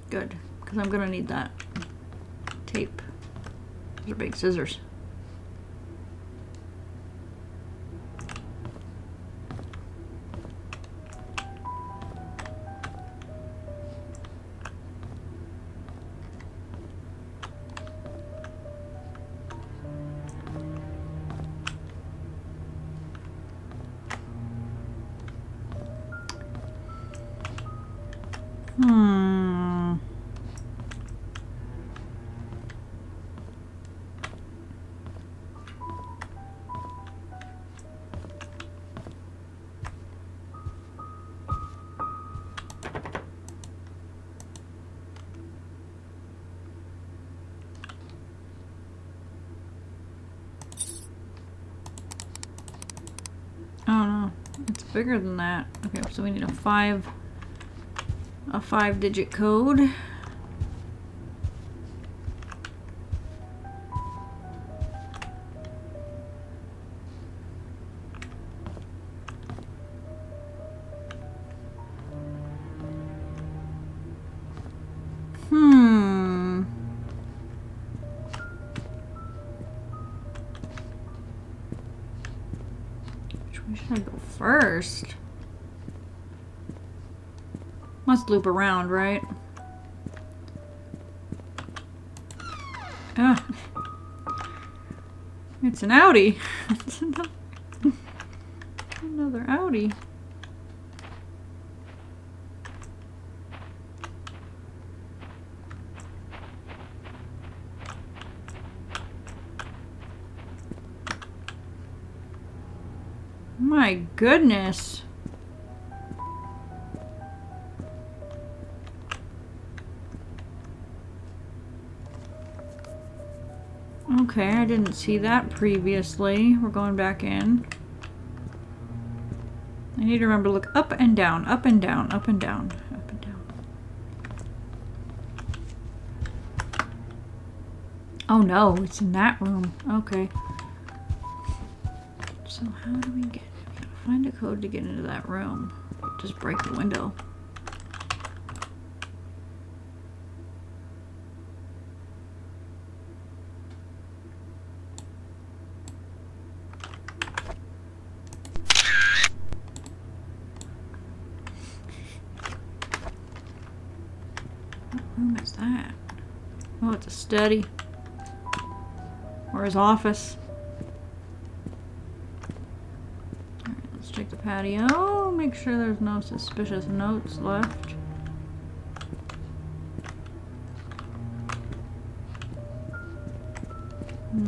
Good, because I'm gonna need that. Tape. Those are big scissors. Oh no, it's bigger than that. Okay, so we need a 5-digit code. Which way should I go first? Must loop around, right? Ah. It's an Audi. It's another Audi. My goodness. Okay, I didn't see that previously. We're going back in. I need to remember to look up and down, up and down, up and down, up and down. Oh no, it's in that room. Okay. So how do we get... We gotta find a code to get into that room. Just break the window. What room is that? Oh, it's a study. Or his office. Alright, let's check the patio. Make sure there's no suspicious notes left.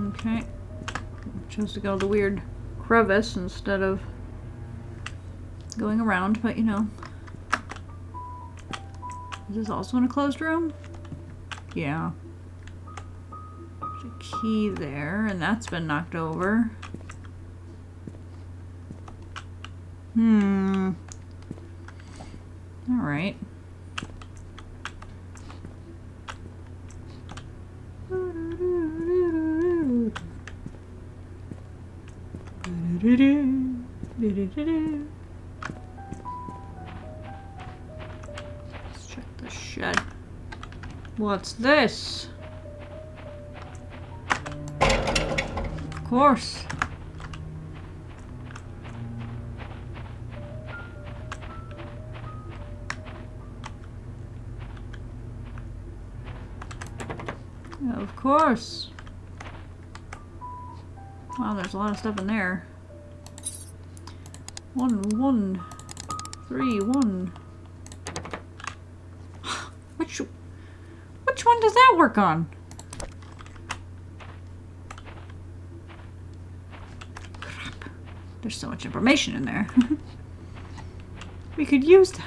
Okay. Chose to go the weird crevice instead of going around, but you know. Is this also in a closed room? Yeah. There's a key there, and that's been knocked over. Alright. Let's check the shed. What's this? Of course. Of course. Wow, there's a lot of stuff in there. 1, 1, 3, 1. Which one does that work on? Crap. There's so much information in there. We could use that.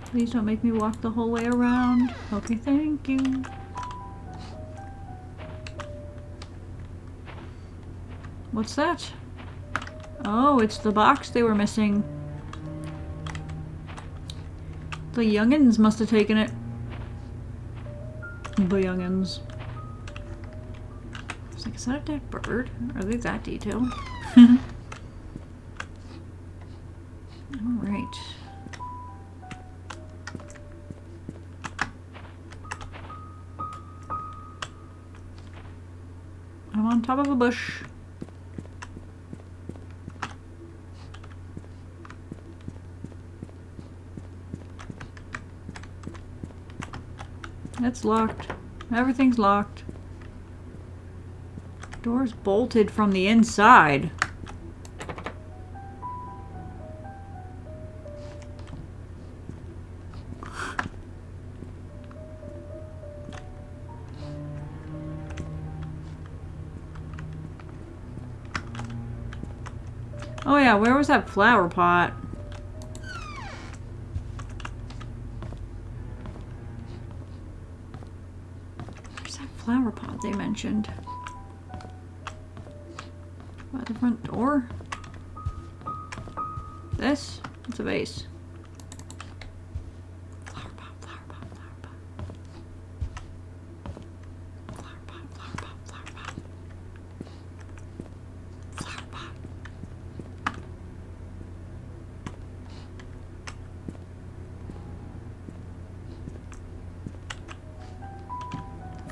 Please don't make me walk the whole way around. Okay, thank you. What's that? Oh, it's the box they were missing. The youngins must have taken it. The youngins. I was like, is that a dead bird? Are they that detailed? Alright. I'm on top of a bush. It's locked. Everything's locked. Door's bolted from the inside. Oh yeah, where was that flower pot? Where's that flower pot they mentioned? By the front door? This? It's a vase. Flower pot, flower pot, flower pot. Flower pot, flower pot, flower pot. Flower pot.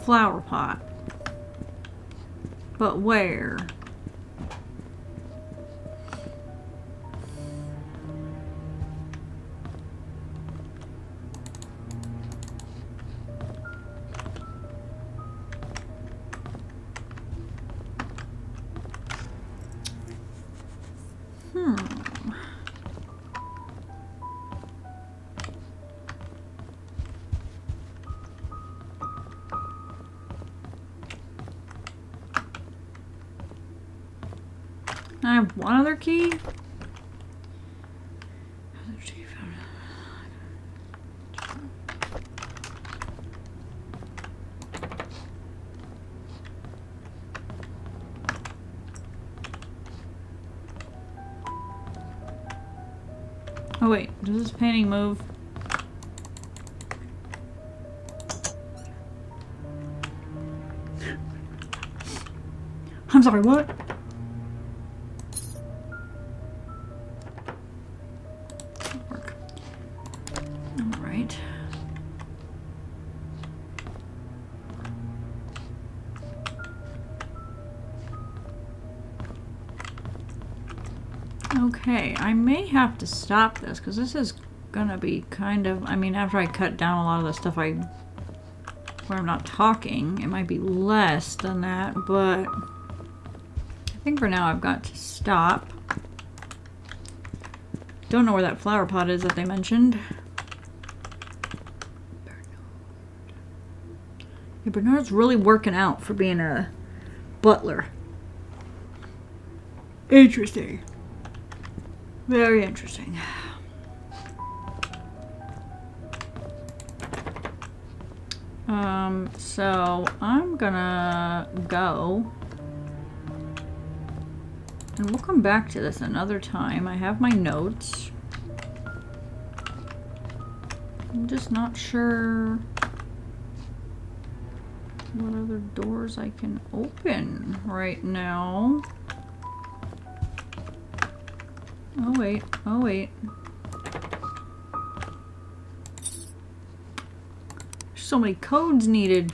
Flower pot. But where? I have one other key. Oh wait, does this painting move? I'm sorry, what? Work. Alright. Okay, I may have to stop this because this is gonna be kind of, I mean, after I cut down a lot of the stuff where I'm not talking, it might be less than that, but I think for now I've got to stop. Don't know where that flower pot is that they mentioned. Yeah, Bernard's really working out for being a butler. Interesting. Very interesting. So I'm gonna go and we'll come back to this another time. I have my notes. I'm just not sure what other doors I can open right now. Oh wait, oh wait. So many codes needed.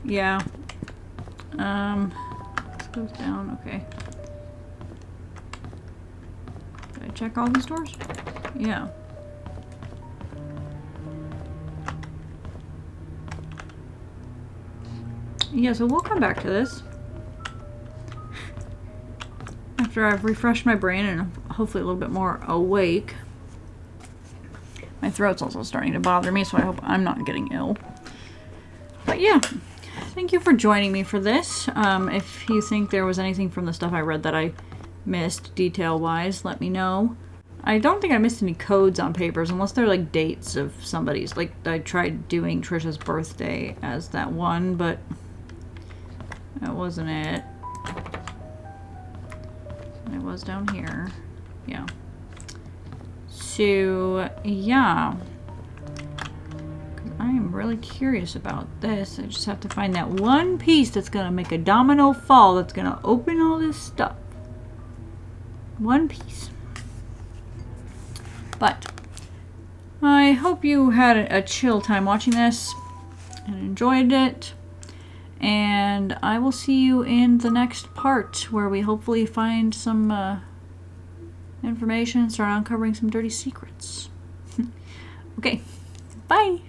Yeah. This goes down, okay. Did I check all these doors? Yeah. Yeah, so we'll come back to this after I've refreshed my brain and hopefully a little bit more awake. My throat's also starting to bother me, so I hope I'm not getting ill. But yeah, thank you for joining me for this. If you think there was anything from the stuff I read that I missed detail-wise, let me know. I don't think I missed any codes on papers, unless they're like dates of somebody's. Like, I tried doing Trisha's birthday as that one, but that wasn't it. It was down here. Yeah. So, yeah. I am really curious about this. I just have to find that one piece that's going to make a domino fall that's going to open all this stuff. One piece. But I hope you had a chill time watching this and enjoyed it. And I will see you in the next part where we hopefully find some information and start uncovering some dirty secrets. Okay, bye.